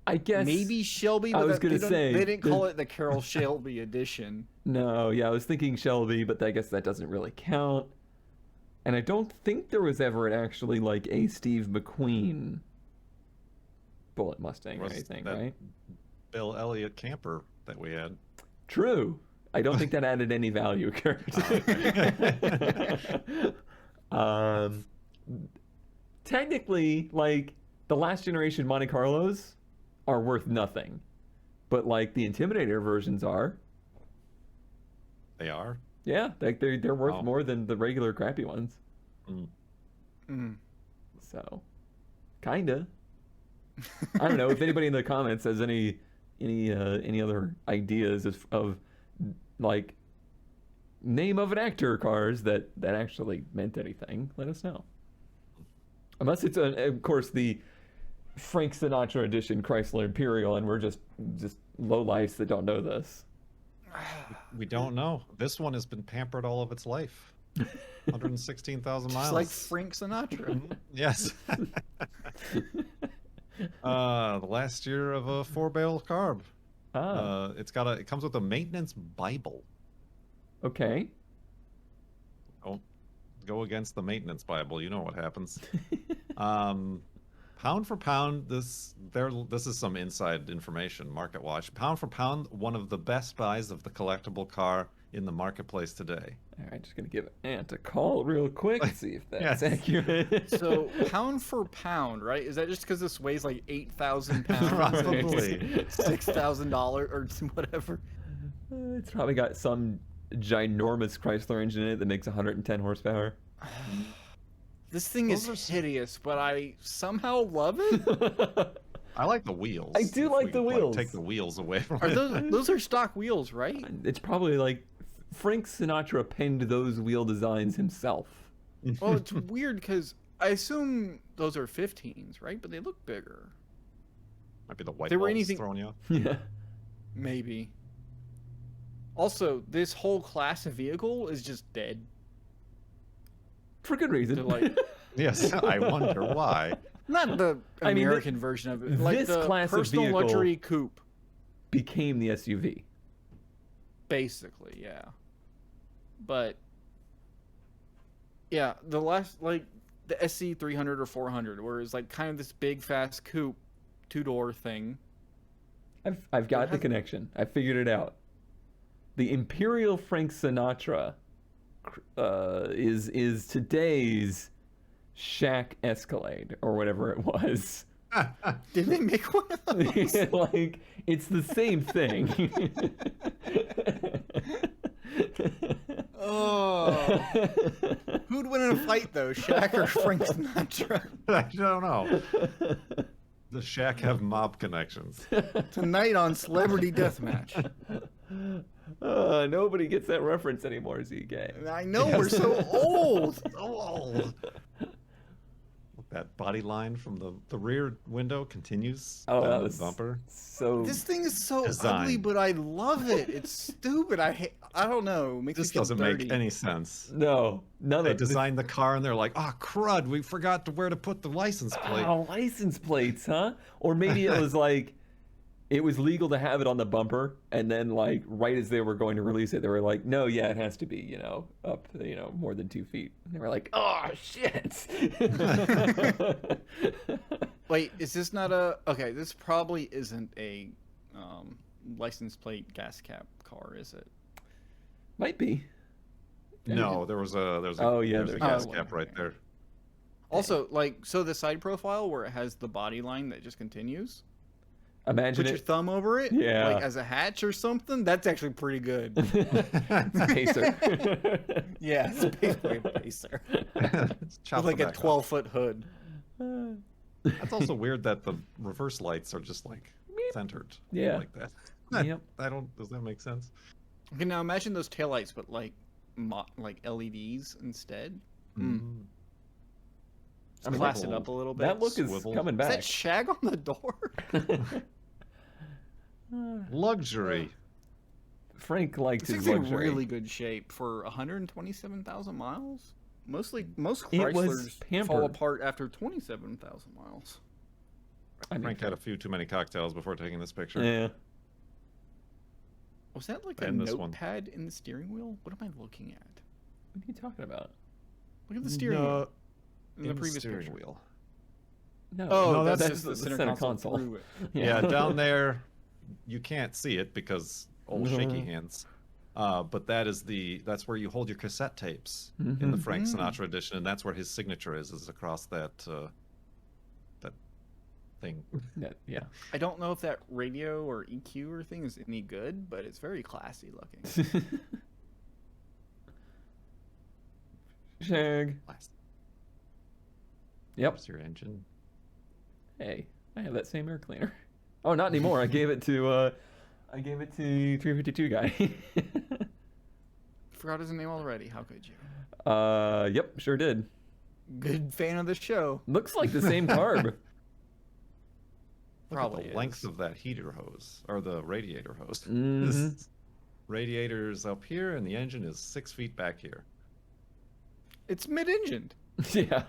I guess Maybe Shelby. I but was gonna say, they didn't call it the Carroll Shelby edition. No, yeah, I was thinking Shelby, but I guess that doesn't really count. And I don't think there was ever actually like a Steve McQueen Bullet Mustang or Was anything, that right? Bill Elliott camper that we had. True. I don't think that added any value, Kurt. Technically, like the last generation Monte Carlos, are worth nothing, but like the Intimidator versions are. They are. Yeah, like they're worth Oh. more than the regular crappy ones. Mm. Mm. So, kinda. I don't know if anybody in the comments has any other ideas of like name of an actor cars that actually meant anything. Let us know. Unless it's of course the Frank Sinatra edition Chrysler Imperial, and we're just lowlifes that don't know this. We don't know. This one has been pampered all of its life. 116,000 miles. Just like Frank Sinatra. Yes. The last year of a 4-barrel carb. It comes with a maintenance Bible. Okay. Don't go against the maintenance Bible. You know what happens. Pound for pound, this is some inside information. Market Watch. Pound for pound, one of the best buys of the collectible car in the marketplace today. All right, just gonna give Ant a call real quick, see if that's Yes. accurate. So pound for pound, right? Is that just because this weighs like 8,000 pounds? Probably. $6,000 or whatever. It's probably got some ginormous Chrysler engine in it that makes 110 horsepower. This thing Those is are hideous, but I somehow love it. I like the wheels. I do If like we the could, wheels. take the wheels away from Are it. those are stock wheels, right? It's probably like Frank Sinatra penned those wheel designs himself. Well, it's weird because I assume those are 15s, right? But they look bigger. Might be the white There were balls anything- throwing you off. Yeah. Maybe. Also, this whole class of vehicle is just dead. For good reason. They're like, Yes, I wonder why. not the I mean, American version of it, like this the class of personal vehicle- luxury coupe, became the SUV. basically, yeah. But yeah, the last like the SC 300 or 400, where it's like kind of this big fast coupe, 2-door thing. I've got the has- connection. I figured it out. The Imperial Frank Sinatra is today's Shack Escalade or whatever it was. Did they make one of those? Like it's the same thing. Oh, who'd win in a fight though, Shaq or Frank Sinatra? I don't know. The Shack have mob connections. Tonight on Celebrity Deathmatch. Nobody gets that reference anymore, ZK. I know we're so old. So old. That body line from the rear window continues Oh, down that the was bumper. so. This thing is so Design. ugly, but I love it. It's stupid. I don't know. It makes This me feel doesn't dirty. make any sense. No, none They of designed the car and they're like, oh, crud, we forgot where to put the license plate. Oh, license plates, huh? Or maybe it was like, it was legal to have it on the bumper, and then like right as they were going to release it, they were like, no, yeah, it has to be, up, more than 2 feet. And they were like, oh shit. Wait, is this not a? Okay, this probably isn't a license plate gas cap car, is it? Might be. No, there's a Oh, yeah, there's a there's gas one. cap right there. Also, like, so the side profile where it has the body line that just continues. Imagine Put your it. thumb over it, Yeah. like as a hatch or something. That's actually pretty good. Pacer. Yeah, it's basically a pacer. Chop With like the a back off. 12-foot hood. That's also weird that the reverse lights are just like centered. Yeah. Like that. Yep. Does that make sense? Okay, now imagine those taillights, but like LEDs instead. Mm. I mean, Class it up a little bit. That look is Swivel. coming Is back. that shag on the door? Luxury. Frank liked This his thing's in luxury. really good shape for 127,000 miles. Most It Chryslers was fall pampered. apart after 27,000 miles. I mean, Frank had a few too many cocktails before taking this picture. yeah. Was that like a And this one. notepad in the steering wheel? What am I looking at? What are you talking about? Look at the steering wheel in the in previous steering picture. wheel. No. Oh, No, that's, that's just the center, console. through it. Yeah, down there, you can't see it because old shaky Mhm. hands. But that's where you hold your cassette tapes in the Mhm. Frank Mm. Sinatra edition, and that's where his signature is across that thing. Yeah. I don't know if that radio or EQ or thing is any good, but it's very classy looking. Shag. Yep. That's your engine. Hey, I have that same air cleaner. Oh, not anymore. I gave it to 352 guy. Forgot his name already. How could you? Yep, sure did. Good fan of the show. Looks like the same carb. Look Probably at the is. length of that heater hose, or the radiator hose. Mhm. This radiator's up here, and the engine is 6 feet back here. It's mid-engined. Yeah.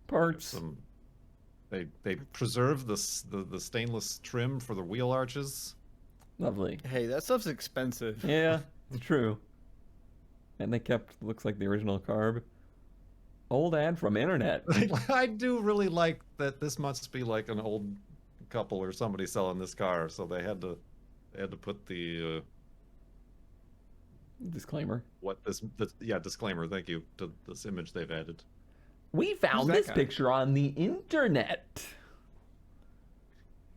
Parts. They preserve the stainless trim for the wheel arches. Lovely. Hey, that stuff's expensive. Yeah, it's true. And they kept, looks like the original carb. Old ad from Internet. I do really like that. This must be like an old couple or somebody selling this car, so they had to put the Disclaimer. disclaimer. Thank you to this image they've added. We found that this guy? picture on the internet.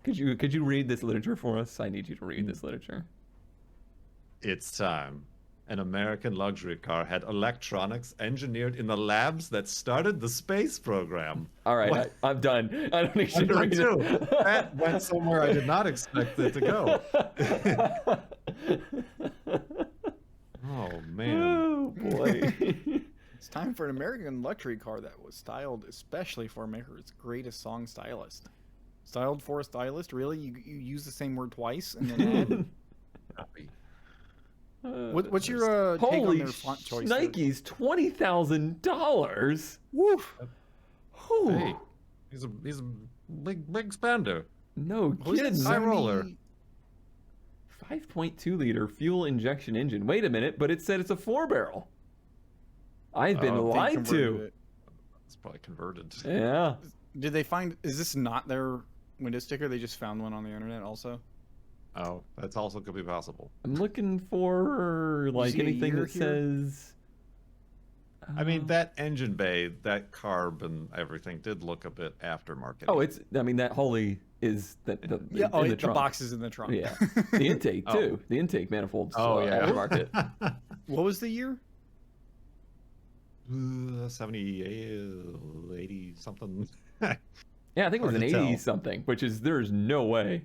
Could you read this literature for us? I need you to read this literature. It's time. An American luxury car had electronics engineered in the labs that started the space program. All right, What? I'm done. I don't need you I'm to done read too. it. That went somewhere I did not expect it to go. Oh man. Oh boy. It's time for an American luxury car that was styled especially for America's greatest song stylist. Styled for a stylist? Really? You use the same word twice and then add? What's your take on Holy their font choice? there? Nikes, $20,000. Woof. Hey, he's a big spender. No Was it kidding. High roller. 5.2 liter fuel injection engine. Wait a minute, but it said it's a 4-barrel. I've been Oh, They lied converted to. it. It's probably converted. Yeah. Did they find? Is this not their window sticker? They just found one on the internet. Also, Oh, that's also could be possible. I'm looking for like see a anything year that here? says. I mean, that engine bay, that carb and everything did look a bit aftermarket. Oh, it's. I mean, that Holy is the yeah. in Oh, the the trunk. box is in the trunk. Yeah, the intake Oh. too. The intake manifolds. Oh, yeah. Aftermarket. What was the year? 78, 80 something. Yeah, I think it was Hard an to 80 tell. something, which is there's no way.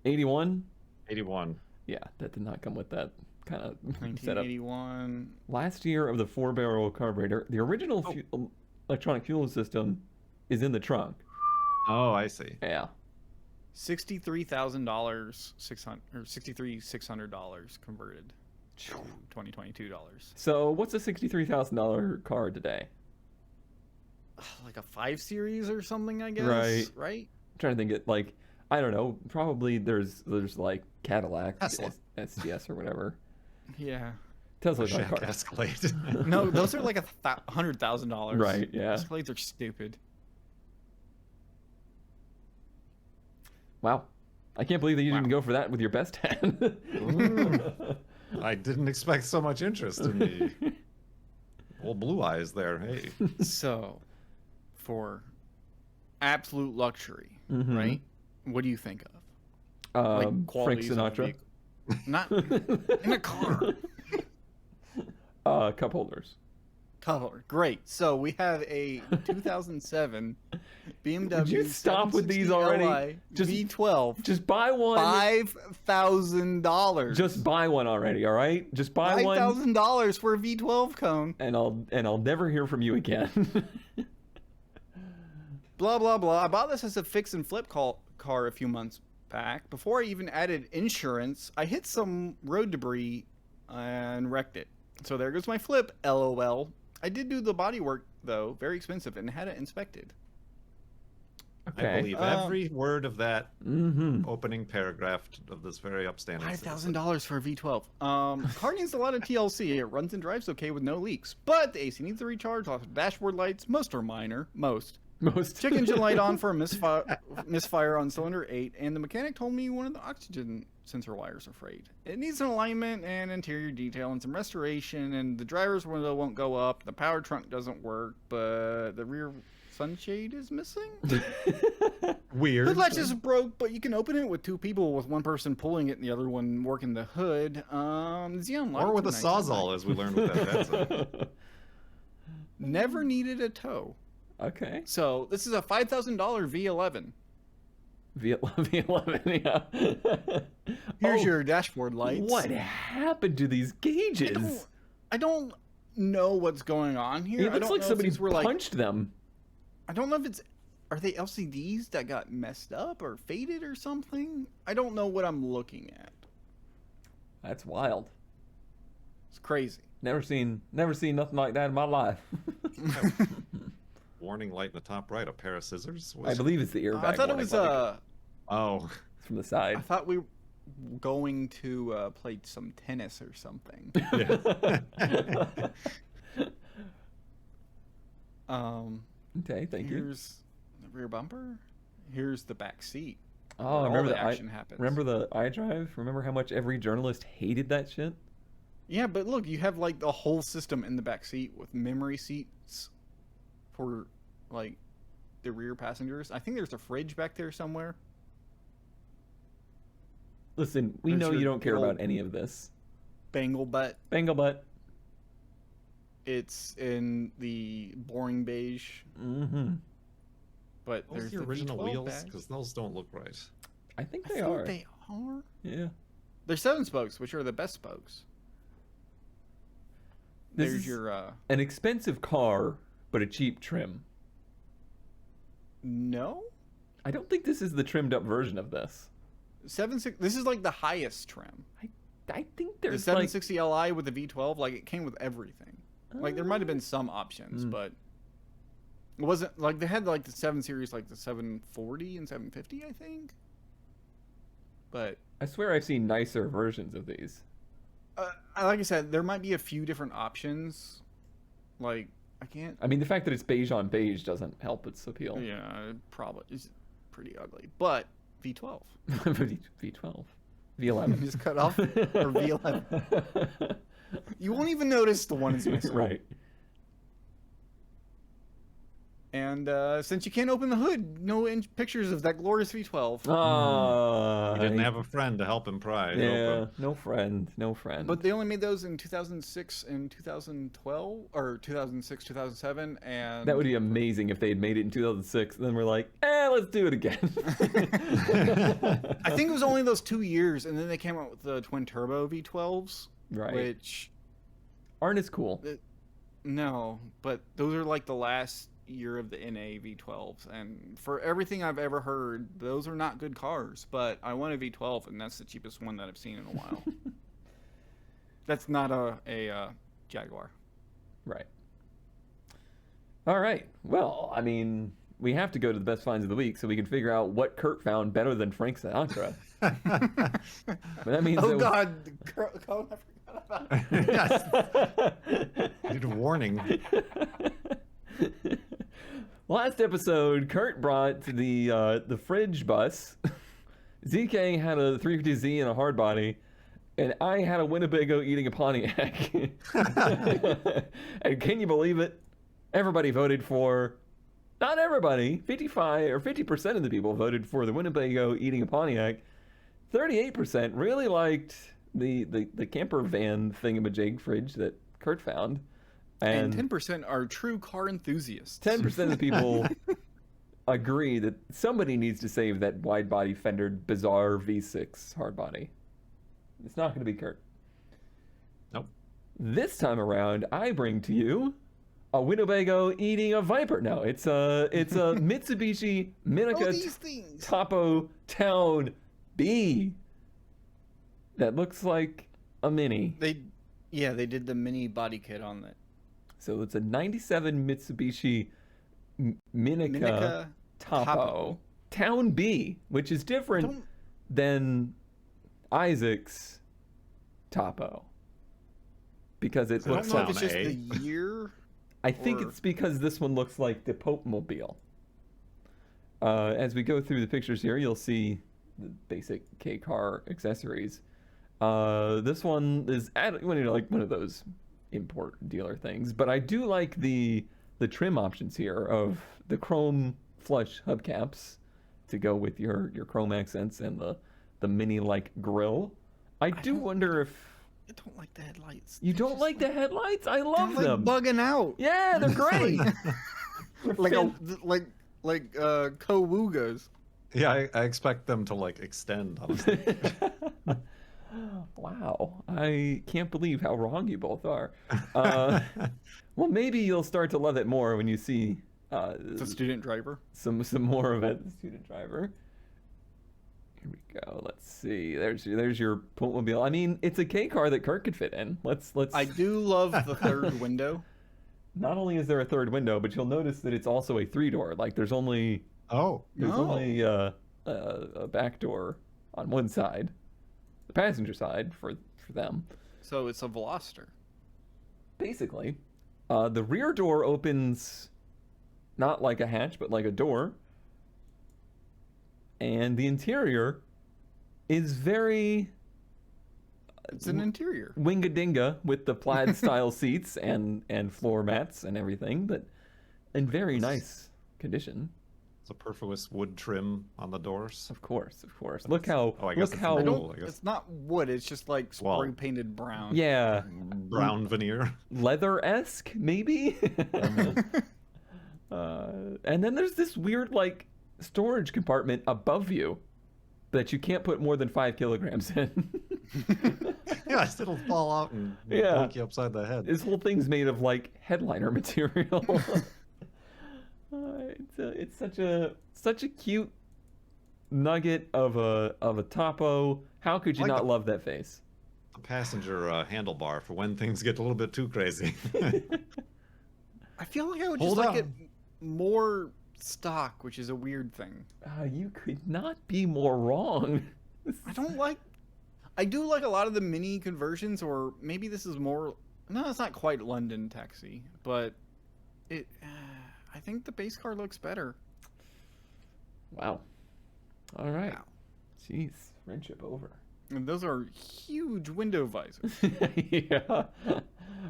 81. 81. Yeah, that did not come with that kind of setup. 1981. Last year of the 4-barrel carburetor, the original electronic fuel system is in the trunk. Oh, I see. Yeah. $63,000, $600 converted to 2022 dollars. So what's a $63,000 car today? Like a 5 Series or something, I guess. Right. Right. I'm trying to think it like I don't know. Probably there's like Cadillac, Tesla. SDS or whatever. Yeah. Tesla's not a Shack car. Escalade. No, those are like $100,000. Right, yeah. Escalades are stupid. Wow. I can't believe that you didn't go for that with your best hand. I didn't expect so much interest in the old blue eyes there. Hey. So, for absolute luxury, Mhm. right? What do you think of? Frank qualities of a Sinatra. vehicle. Not in a car. Cup holders. Color. Great. So we have a 2007 BMW. Would you stop with these already? 760Li Just- V12. Just buy one. $5,000. Just buy one already, all right? Just buy one, $5,000 for a V12 cone. and I'll never hear from you again. Blah blah blah. I bought this as a fix and flip car a few months back. Before I even added insurance, I hit some road debris and wrecked it. So there goes my flip. LOL. I did do the body work though, very expensive, and had it inspected. Okay. I believe every word of that Mm-hmm. opening paragraph of this very upstanding. $5,000 for a V12. Car needs a lot of TLC. It runs and drives okay with no leaks, but the AC needs a recharge. Lots of dashboard lights. Most are minor. Most. Most. Check engine light on for a misfire on cylinder 8, and the mechanic told me one of the oxygen sensor wires are frayed. It needs an alignment and interior detail and some restoration, and the driver's window won't go up. The power trunk doesn't work, but the rear sunshade is missing. Weird. The latch is broke, but you can open it with two people, with one person pulling it and the other one working the hood. Xeon light Or with a tonight. sawzall, as we learned with that Datsun. Never needed a tow. Okay. So this is a $5,000 V11. V11, yeah. Here's your dashboard lights. What happened to these gauges? I don't know what's going on here. It looks like somebody punched them. I don't know if it's... Are they LCDs that got messed up or faded or something? I don't know what I'm looking at. That's wild. It's crazy. Never seen nothing like that in my life. Warning light in the top right, a pair of scissors? I believe it's the airbag. I thought it was Oh. It's from the side. I thought we were going to play some tennis or something. Okay, thank you. Here's the rear bumper. Here's the back seat. Oh, where remember all the the action happens. Remember the iDrive? Remember how much every journalist hated that shit? Yeah, but look, you have like the whole system in the back seat with memory seats for like the rear passengers. I think there's a fridge back there somewhere. Listen, we There's know your you don't care old- about any of this. Bangle butt. Bangle butt. It's in the boring beige. Mm-hmm. But Those there's the the original V12 wheels? badge. Because those don't look right. I think I they think are. they are. Yeah. They're 7 spokes, which are the best spokes. This There's is your an expensive car, but a cheap trim. no I don't think this is the trimmed up version of this. 76. This is like the highest trim. I think The there's like 760 Li with the V12, like it came with everything. Like there might have been some options, but it wasn't like they had like the 7 Series, like the 740 and 750, I think. But I swear I've seen nicer versions of these. like I said, there might be a few different options. Like I can't. I mean, the fact that it's beige on beige doesn't help its appeal. Yeah, it probably is pretty ugly. But V12. V12. V11. Just cut off or V11. You won't even notice the one is missing. Right. And since you can't open the hood, no pictures of that glorious V12. He didn't have a friend to help him pry. it Yeah, open. no friend, no friend. But they only made those in 2006 and 2012, or 2006, 2007, and that would be amazing if they had made it in 2006, and then we're like, let's do it again. I think it was only those 2 years, and then they came out with the twin turbo V12s, Right. which Aren't as cool. no, but those are like the last year of the NA V12s, and for everything I've ever heard, those are not good cars. But I want a V12, and that's the cheapest one that I've seen in a while. That's not a Jaguar. Right. All right. Well, I mean, we have to go to the best finds of the week so we can figure out what Kurt found better than Frank Sinatra. But that means Oh that God, Colin, I forgot about Yes. Need a warning. Last episode, Kurt brought the fridge bus. ZK had a 350Z and a hardbody, and I had a Winnebago eating a Pontiac. And can you believe it? Everybody voted for, not everybody, 55 or 50% of the people voted for the Winnebago eating a Pontiac. 38% really liked the camper van thingamajig fridge that Kurt found. And 10% are true car enthusiasts. 10% of the people agree that somebody needs to save that wide body fendered bizarre V6 hardbody. It's not going to be Kurt. Nope. This time around, I bring to you a Winnebago eating a Viper. No, it's a Mitsubishi Oh, Minica these things. Topo Town B that looks like a Mini. They did the mini body kit on that. So it's a 97 Mitsubishi Minica Minica Topo Town B, which is different than Isaac's Topo. Because it I looks don't know like... if it's just A. the year. I think or- it's because this one looks like the Pope Mobile. As we go through the pictures here, you'll see the basic K-car accessories. This one is like one of those import dealer things, but I do like the the trim options here of the chrome flush hubcaps to go with your chrome accents and the mini-like grille. I do wonder if I don't like the headlights. you don't like the headlights. I love They're them. like bugging out. Yeah, they're great. like Kowugas. Yeah, I expect them to like extend, honestly. Wow, I can't believe how wrong you both are. Well, maybe you'll start to love it more when you see The student driver. some more of it. The student driver. Here we go. Let's see. There's your Pultmobile. I mean, it's a K car that Kurt could fit in. Let's. I do love the third window. Not only is there a third window, but you'll notice that it's also a 3-door. Like there's only only a back door on one side, the passenger side for them. So it's a Veloster. Basically, the rear door opens not like a hatch, but like a door. And the interior is very It's an interior. wingadinga with the plaid style seats and floor mats and everything, but in very nice condition. Superfluous wood trim on the doors. Of course. Look how I guess look it's how metal. I guess. It's not wood. It's just like spray painted brown. yeah, Brown veneer. leather-esque maybe. And then there's this weird like storage compartment above you that you can't put more than 5 kilograms in. Yeah, it'll fall out and poke you upside the head. This whole thing's made of like headliner material. It's such a cute nugget of a topo. How could you Like not the- love that face? The passenger handlebar for when things get a little bit too crazy. I feel like I would Hold just like on. it more stock, which is a weird thing. You could not be more wrong. I do like a lot of the mini conversions, or maybe this is more. No, it's not quite London Taxi, but it. I think the base car looks better. Wow. All right. Wow. Jeez, friendship over. And those are huge window visors. Yeah.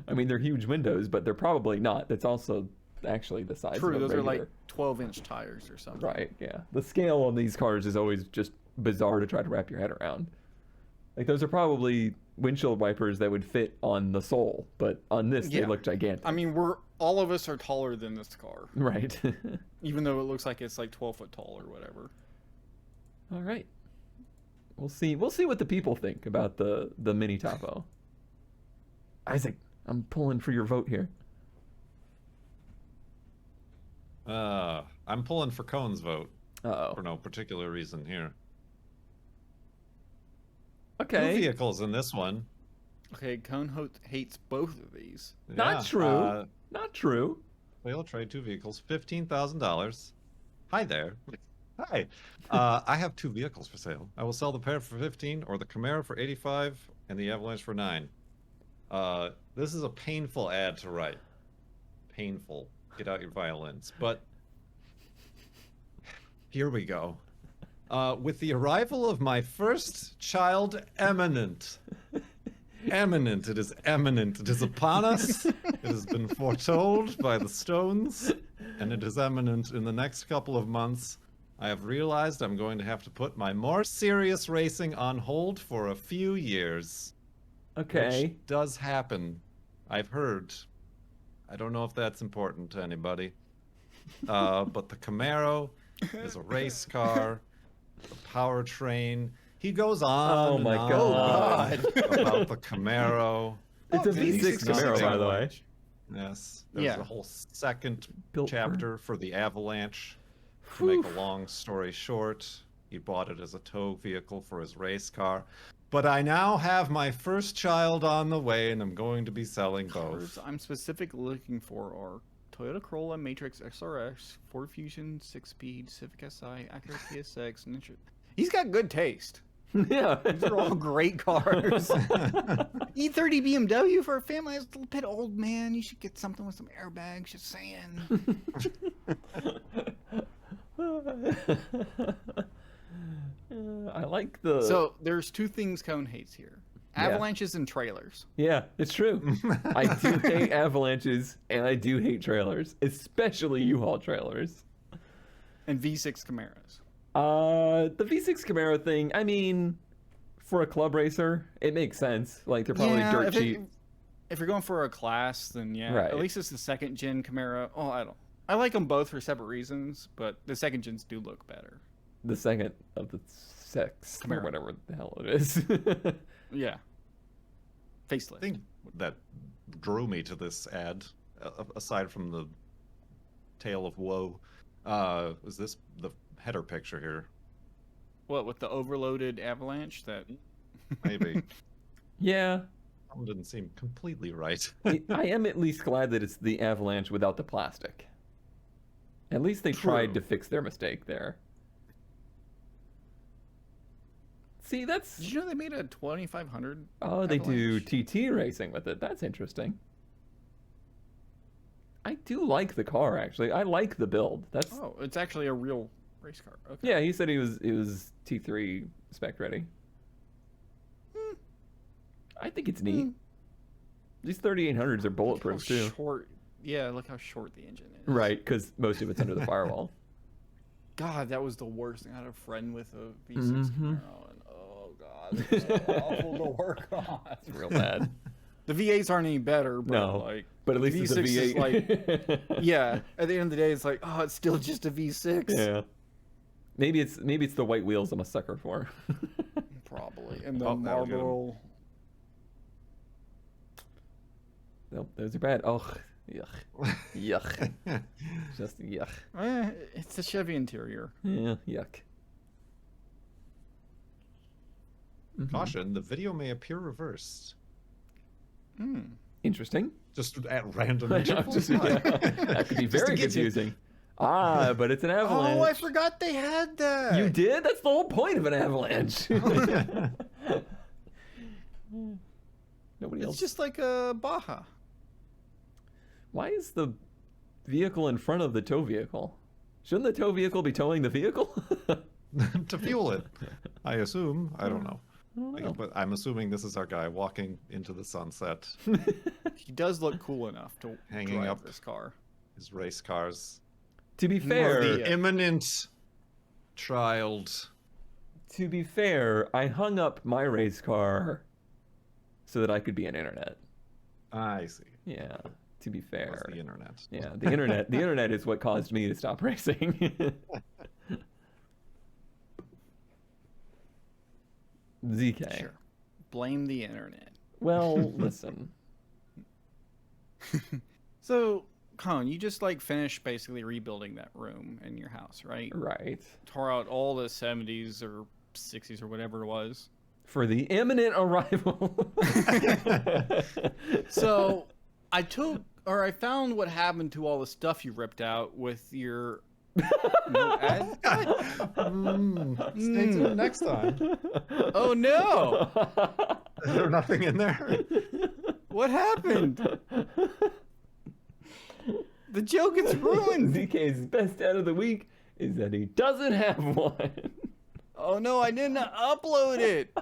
I mean, they're huge windows, but they're probably not. That's also actually the size True, of a those are like regular. 12-inch tires or something. Right, yeah. The scale on these cars is always just bizarre to try to wrap your head around. Like, those are probably windshield wipers that would fit on the sole, but on this, they Yeah. look gigantic. I mean, all of us are taller than this car, Right. even though it looks like it's like 12 foot tall or whatever. All right. We'll see what the people think about the mini topo. Isaac, I'm pulling for your vote here. I'm pulling for Cohn's vote Uh-oh. for no particular reason here. Okay. Two vehicles in this one. Okay, Cone hates both of these. Not true. Not true. They'll trade 2 vehicles, $15,000. Hi there. Hi. I have 2 vehicles for sale. I will sell the pair for 15, or the Camaro for 85, and the Avalanche for 9. This is a painful ad to write. Painful. Get out your violins. But here we go. With the arrival of my first child, Imminent. Imminent. It is imminent. It is upon us. It has been foretold by the stones, and it is imminent in the next couple of months. I have realized I'm going to have to put my more serious racing on hold for a few years. Okay. Which does happen. I've heard. I don't know if that's important to anybody. But the Camaro is a race car, the powertrain. He goes on Oh and my on God. about the Camaro. It's a V6 V6 Camaro, by the way. Yes. There's Yeah. a whole second Built for- chapter for the Avalanche. To Whew. make a long story short, he bought it as a tow vehicle for his race car. But I now have my first child on the way, and I'm going to be selling Cars both. I'm specifically looking for are Toyota Corolla Matrix XRS, Ford Fusion 6-speed, Civic Si, Acura TSX, Ninja. He's got good taste. Yeah. These are all great cars. E30 BMW for a family that's a little bit old, man. You should get something with some airbags, just saying. I like the. So there's 2 things Cone hates here. Avalanches and trailers. Yeah, it's true. I do hate avalanches, and I do hate trailers, especially U-Haul trailers. And V6 Camaros. The V6 Camaro thing, I mean, for a club racer, it makes sense. Like, they're probably dirt cheap. If you're going for a class, then yeah. Right. At least it's the second gen Camaro. Oh, I like them both for separate reasons, but the second gens do look better. The second of the sex, or whatever the hell it is. Yeah. Facelift. I think that drew me to this ad, aside from the tale of woe, was this the header picture here? What, with the overloaded Avalanche? That Maybe. Yeah. Something didn't seem completely right. I am at least glad that it's the Avalanche without the plastic. At least they tried to fix their mistake there. See, that's... Did you know they made a 2500? Oh, they Avalanche? do TT racing with it. That's interesting. I do like the car, actually. I like the build. That's... Oh, it's actually a real race car. Okay. Yeah, he said it was T3 spec ready. I think it's neat. These 3800s are bulletproof too. Short. Yeah, look how short the engine is. Right, because most of it's under the firewall. God, that was the worst thing. I had a friend with a V6 Camaro, and oh god, it's so awful to work on. It's real bad. The V8s aren't any better, but No, like, but at least it's a V6 is V8. like, yeah. At the end of the day, it's like, oh, it's still just a V6. Yeah. Maybe it's the white wheels I'm a sucker for. Probably, and the Oh, that'll get 'em. Marlboro. Nope, those are bad. Oh, yuck, yuck, just yuck. It's a Chevy interior. Yeah, yuck. Caution, the video may appear reversed. Interesting. Just at random intervals. That could be Just to very get you. confusing. But it's an avalanche. Oh, I forgot they had that. You did? That's the whole point of an avalanche. Nobody It's else. just like a Baja. Why is the vehicle in front of the tow vehicle? Shouldn't the tow vehicle be towing the vehicle? To fuel it, I assume. I don't know. I don't know. But I'm assuming this is our guy walking into the sunset, He does look cool enough to Hanging drive up. this car. his race cars. To be fair, The imminent child. I hung up my race car so that I could be on internet. I see. Yeah. To be It was fair. the internet. Yeah, the internet is what caused me to stop racing. ZK. Sure. Blame the internet. Well, listen. So, Colin, you just like finished basically rebuilding that room in your house, right? Right. Tore out all the 70s or 60s or whatever it was. For the imminent arrival. So, I found what happened to all the stuff you ripped out with your ad. Stay tuned next time. Oh no! Is there nothing in there? What happened? The joke is ruined. ZK's best ad of the week is that he doesn't have one. Oh no, I didn't upload it.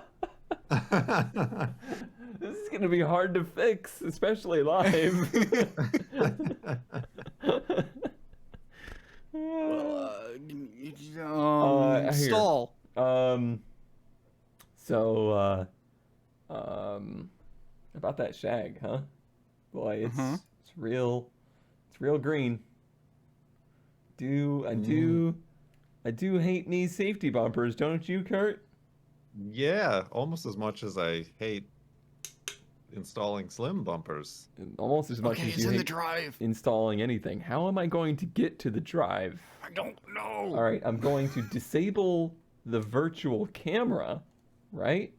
This is going to be hard to fix, especially live. Well, here. stall. About that shag, huh? Boy, it's Uh-huh. it's real green. I do hate these safety bumpers, don't you, Kurt? Yeah, almost as much as I hate installing slim bumpers. Almost as much Okay, as it's you in the hate drive. installing anything. How am I going to get to the drive? I don't know. All right, I'm going to disable the virtual camera, right?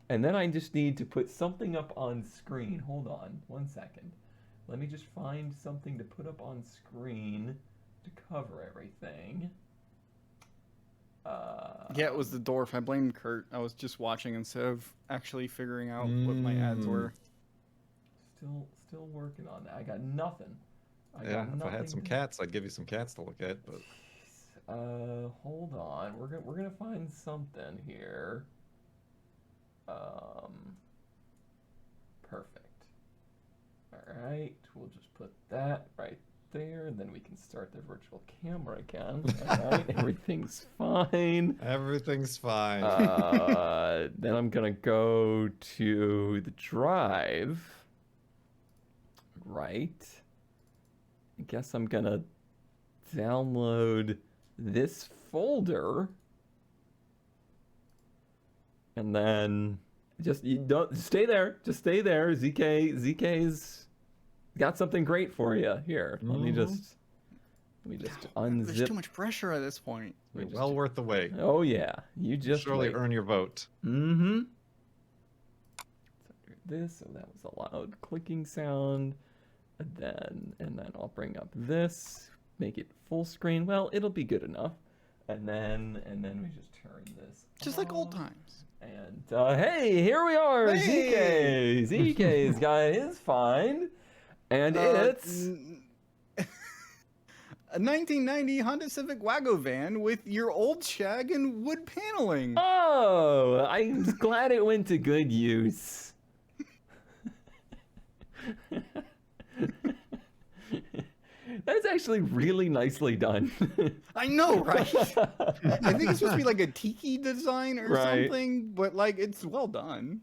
And then I just need to put something up on screen. Hold on 1 second. Let me just find something to put up on screen to cover everything. Yeah, it was the dwarf. I blame Kurt. I was just watching instead of actually figuring out what my ads were. Still working on that. I got nothing. Yeah, if I had some cats, I'd give you some cats to look at, but Hold on. We're gonna find something here. we'll just put that right there, and then we can start the virtual camera again. All right, everything's fine. Everything's fine. Then I'm gonna go to the drive. Right. I guess I'm gonna download this folder. And then you don't stay there. Just stay there. ZK's got something great for you here. Let me just unzip. There's too much pressure at this point. Well worth the wait. Oh yeah, you just surely wait. earn your vote. Mm-hmm. So this, so that was a loud clicking sound, and then I'll bring up this, make it full screen. Well, it'll be good enough, and then we just turn this. Just like old times. And hey, here we are. Hey! ZK's got his find, and it's a 1990 Honda Civic Wago van with your old shag and wood paneling. Oh, I'm glad it went to good use. That's actually really nicely done. I know, right? I think it's supposed to be like a tiki design or Right. something, but like it's well done.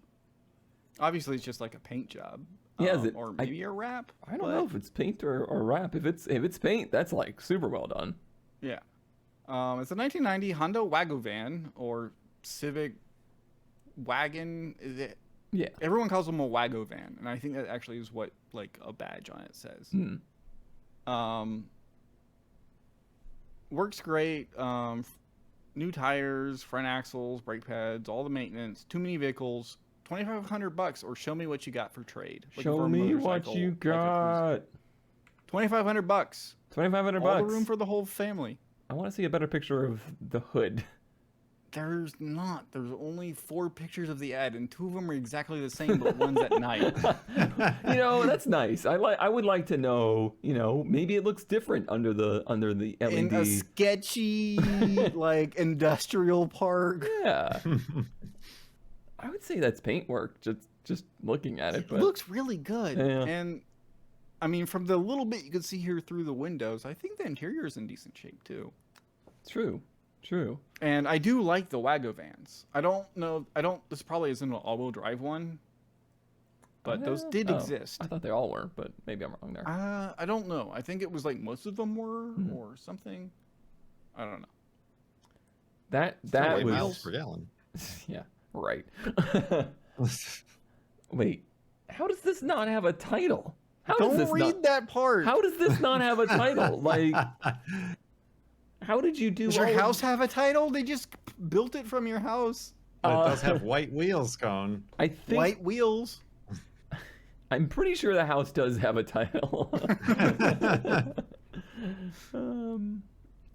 Obviously, it's just like a paint job. Yeah, is it- or maybe a wrap. I don't know if it's paint or wrap. If it's paint, that's like super well done. Yeah. It's a 1990 Honda Wago van or Civic wagon. Is it? Yeah. Everyone calls them a Wago van, and I think that actually is what like a badge on it says. Hmm. Works great. New tires, front axles, brake pads, all the maintenance. Too many vehicles. $2,500, or show me what you got for trade. Looking Show for a me what motorcycle, you like a got. $2,500. $2,500 All the room for the whole family. I want to see a better picture of the hood. There's not. There's only 4 pictures of the ad, and 2 of them are exactly the same, but one's at night. You know, that's nice. I would like to know. You know, maybe it looks different under the LED. In a sketchy, like industrial park. Yeah. I would say that's paint work. Just looking at it, It but looks really good. Yeah. And I mean, from the little bit you can see here through the windows, I think the interior is in decent shape too. True. And I do like the Wago vans. I don't know. This probably isn't an all-wheel drive one, but those did exist. I thought they all were, but maybe I'm wrong there. I don't know. I think it was like most of them were, or something. I don't know. That Way was miles per gallon. yeah, right. Wait, how does this not have a title? How does Don't this read that part. How does this not have a title? Like, how did you do? Does your all of- house have a title? They just built it from your house. But it does have white wheels, Cone. I think White wheels. I'm pretty sure the house does have a title.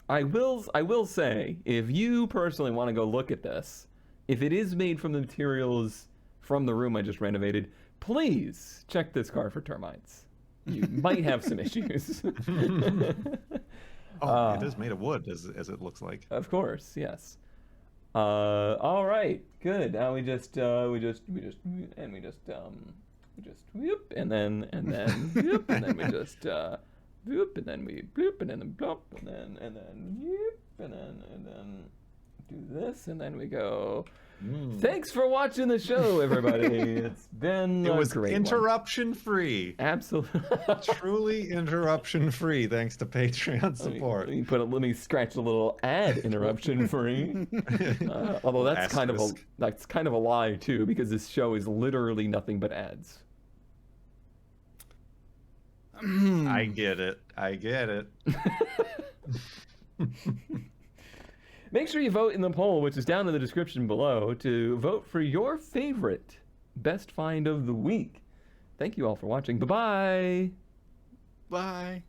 I will say, if you personally want to go look at this, if it is made from the materials from the room I just renovated, please check this car for termites. You might have some issues. Oh, it is made of wood, as it looks like. Of course, yes. All right, good. Now we just whoop, and then whoop, and then we just whoop, and then we bloop, and then blop, and then whoop, and then do this, and then we go. Thanks for watching the show, everybody. It's been It was a great interruption free. Absolutely. Truly interruption free, thanks to Patreon support. Let me scratch a little ad interruption free. Although that's kind of a lie too, because this show is literally nothing but ads. I get it. Make sure you vote in the poll, which is down in the description below, to vote for your favorite best find of the week. Thank you all for watching. Bye-bye. Bye.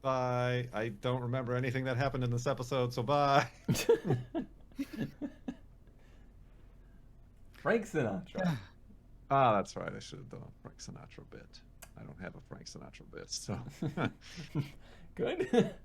Bye. I don't remember anything that happened in this episode, so bye. Frank Sinatra. Ah, that's right. I should have done a Frank Sinatra bit. I don't have a Frank Sinatra bit, so. Good.